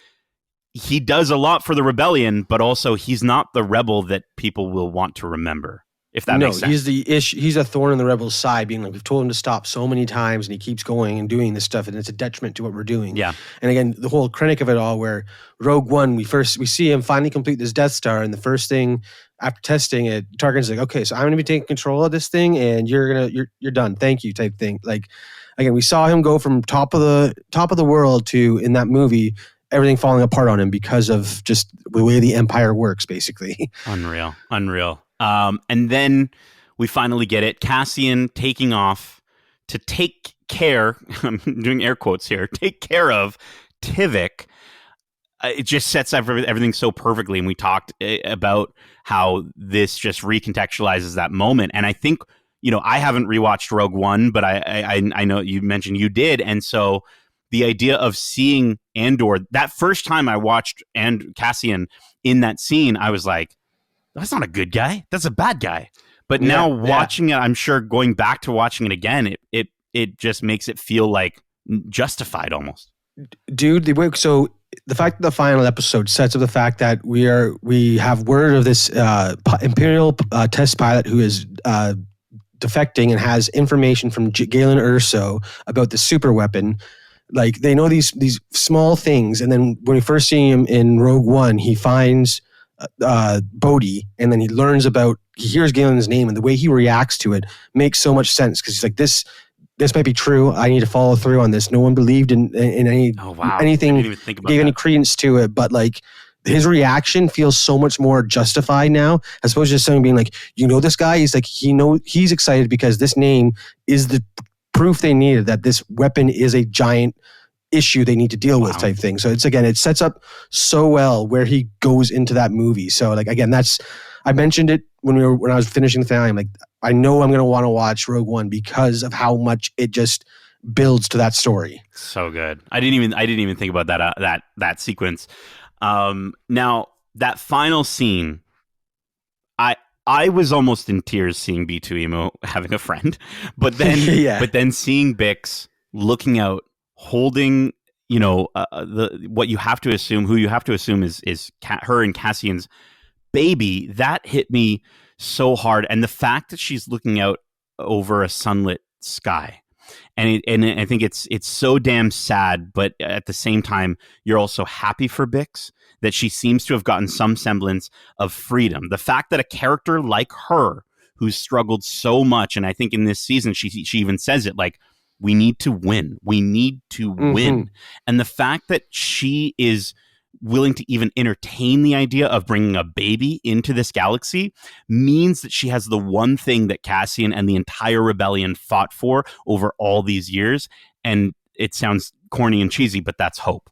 he does a lot for the rebellion, but also he's not the rebel that people will want to remember. If that makes sense. He's the issue. He's a thorn in the rebel's side, being like, we've told him to stop so many times, and he keeps going and doing this stuff, and it's a detriment to what we're doing. Yeah. And again, the whole Krennic of it all, where Rogue One, we see him finally complete this Death Star, and the first thing after testing it, Tarkin's like, okay, so I'm going to be taking control of this thing, and you're done. Thank you, type thing. Like, again, we saw him go from top of the world to, in that movie, everything falling apart on him because of just the way the Empire works, basically. Unreal. And then we finally get it. Cassian taking off to take care, I'm doing air quotes here, take care of Tivik. It just sets up everything so perfectly. And we talked about how this just recontextualizes that moment. And I think, I haven't rewatched Rogue One, but I know you mentioned you did. And so the idea of seeing Andor, that first time I watched Cassian in that scene, I was like, that's not a good guy. That's a bad guy. But now watching it, I'm sure going back to watching it again, it just makes it feel like justified almost. Dude, so the fact that the final episode sets up the fact that we have word of this Imperial test pilot who is defecting and has information from Galen Erso about the super weapon. Like, they know these small things, and then when we first see him in Rogue One, he finds Bodhi, and then he hears Galen's name, and the way he reacts to it makes so much sense, because he's like, this might be true. I need to follow through on this. No one believed in any anything, gave any credence to it, but like, his reaction feels so much more justified now, as opposed to just someone being like, this guy. He's like, he's excited because this name is the proof they needed that this weapon is a giant issue they need to deal with, type thing. So it sets up so well where he goes into that movie. So like, again, I mentioned it when I was finishing the finale. I'm like, I know I'm going to want to watch Rogue One because of how much it just builds to that story. So good. I didn't even think about that sequence. Now that final scene, I was almost in tears seeing B2EMO having a friend, but then but then seeing Bix looking out, holding, what you have to assume, who you have to assume is her and Cassian's baby, that hit me so hard. And the fact that she's looking out over a sunlit sky, and I think it's so damn sad, but at the same time, you're also happy for Bix that she seems to have gotten some semblance of freedom. The fact that a character like her, who's struggled so much, and I think in this season she even says it, like, we need to win. We need to win. And the fact that she is willing to even entertain the idea of bringing a baby into this galaxy means that she has the one thing that Cassian and the entire rebellion fought for over all these years. And it sounds corny and cheesy, but that's hope.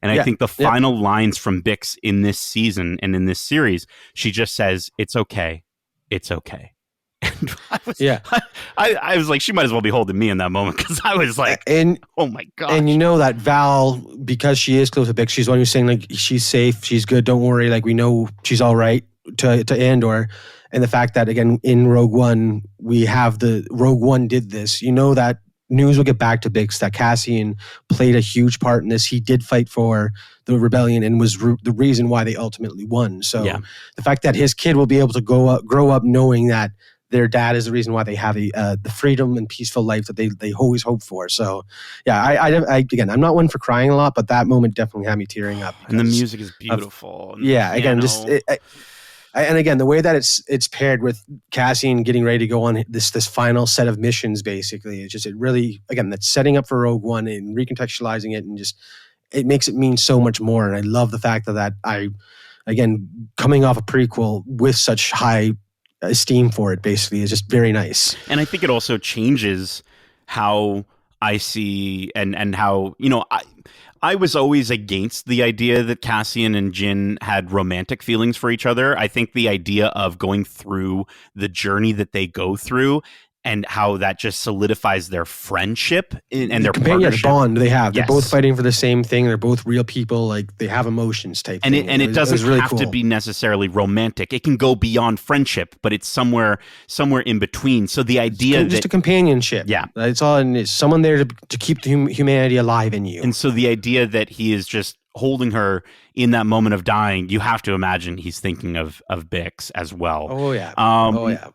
And I think the final lines from Bix in this season and in this series, she just says, "It's okay. It's okay." And I was like, she might as well be holding me in that moment, because I was like, oh my god. And that Val, because she is close to Bix, she's the one who's saying, like, she's safe, she's good, don't worry, like, we know she's all right, to Andor. And the fact that, again, in Rogue One, we have the Rogue One did this, that news will get back to Bix, that Cassian played a huge part in this. He did fight for the rebellion and was the reason why they ultimately won. So the fact that his kid will be able to grow up knowing that their dad is the reason why they have the freedom and peaceful life that they always hope for. So, again, I'm not one for crying a lot, but that moment definitely had me tearing up. And the music is beautiful. And again, the way that it's paired with Cassian getting ready to go on this final set of missions, basically, it really, again, that's setting up for Rogue One and recontextualizing it, and just, it makes it mean so much more. And I love the fact that again, coming off a prequel with such high esteem for it, basically, is just very nice. And I think it also changes how I see and how, I was always against the idea that Cassian and Jin had romantic feelings for each other. I think the idea of going through the journey that they go through and how that just solidifies their friendship and their partnership. The bond they have. Yes. They're both fighting for the same thing. They're both real people. Like, they have emotions type and thing. It doesn't really have to be necessarily romantic. It can go beyond friendship, but it's somewhere in between. So the idea just a companionship. Yeah. It's all, and it's someone there to keep the humanity alive in you. And so the idea that he is just holding her in that moment of dying, you have to imagine he's thinking of Bix as well. Oh yeah.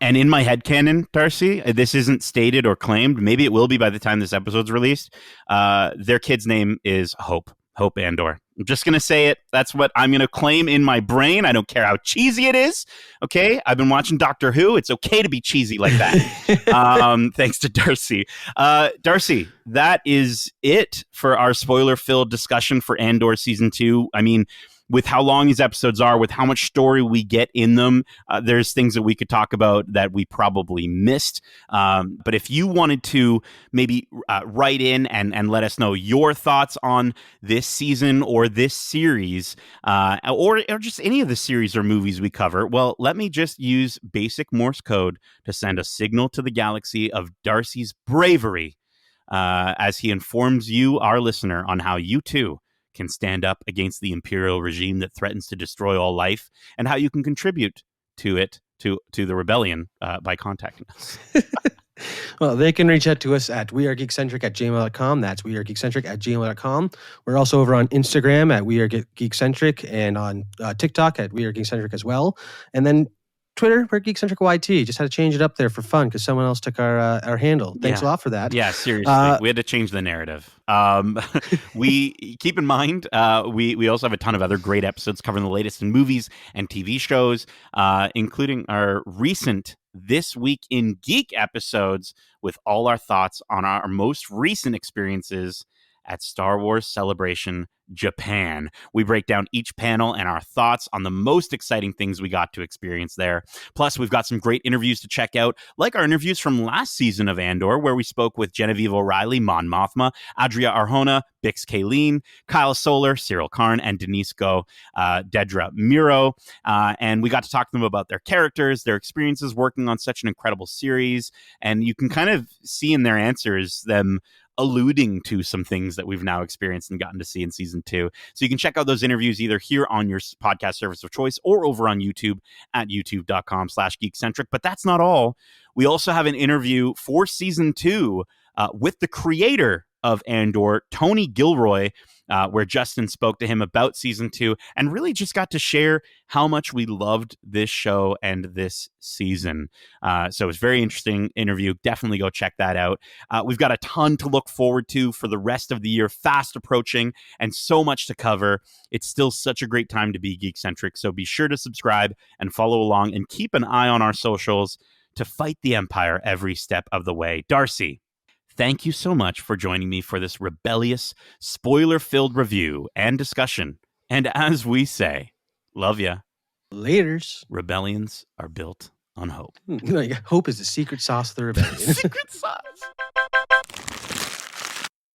And in my headcanon, Darcy, this isn't stated or claimed. Maybe it will be by the time this episode's released. Their kid's name is Hope Andor. I'm just going to say it. That's what I'm going to claim in my brain. I don't care how cheesy it is. Okay? I've been watching Doctor Who. It's okay to be cheesy like that. Thanks to Darcy. Darcy, that is it for our spoiler-filled discussion for Andor Season 2. I mean, with how long these episodes are, with how much story we get in them, there's things that we could talk about that we probably missed. But if you wanted to maybe write in and let us know your thoughts on this season or this series, or just any of the series or movies we cover, well, let me just use basic Morse code to send a signal to the galaxy of Darcy's bravery as he informs you, our listener, on how you too can stand up against the imperial regime that threatens to destroy all life, and how you can contribute to it, to the rebellion, by contacting us. Well, they can reach out to us at wearegeekcentric@gmail.com. That's wearegeekcentric@gmail.com. We're also over on Instagram at wearegeekcentric, and on TikTok at wearegeekcentric as well. And then Twitter, we're Geekcentric YT. Just had to change it up there for fun because someone else took our handle. Thanks a lot for that. Yeah, seriously. We had to change the narrative. We keep in mind, we also have a ton of other great episodes covering the latest in movies and TV shows, including our recent This Week in Geek episodes with all our thoughts on our most recent experiences at Star Wars Celebration Japan. We break down each panel and our thoughts on the most exciting things we got to experience there. Plus, we've got some great interviews to check out, like our interviews from last season of Andor, where we spoke with Genevieve O'Reilly, Mon Mothma, Adria Arjona, Bix Kayleen, Kyle Solar, Cyril Karn, and Denise Go, Dedra Miro. And we got to talk to them about their characters, their experiences working on such an incredible series. And you can kind of see in their answers them alluding to some things that we've now experienced and gotten to see in season 2. So you can check out those interviews either here on your podcast service of choice or over on YouTube at youtube.com/geekcentric. But that's not all. We also have an interview for season 2 with the creator of Andor, Tony Gilroy, where Justin spoke to him about season 2 and really just got to share how much we loved this show and this season. So it was a very interesting interview. Definitely go check that out. We've got a ton to look forward to for the rest of the year, fast approaching, and so much to cover. It's still such a great time to be Geekcentric, so be sure to subscribe and follow along and keep an eye on our socials to fight the Empire every step of the way. Darcy, thank you so much for joining me for this rebellious, spoiler-filled review and discussion. And as we say, love ya. Laters. Rebellions are built on hope. Hope is the secret sauce of the rebellion. Secret sauce.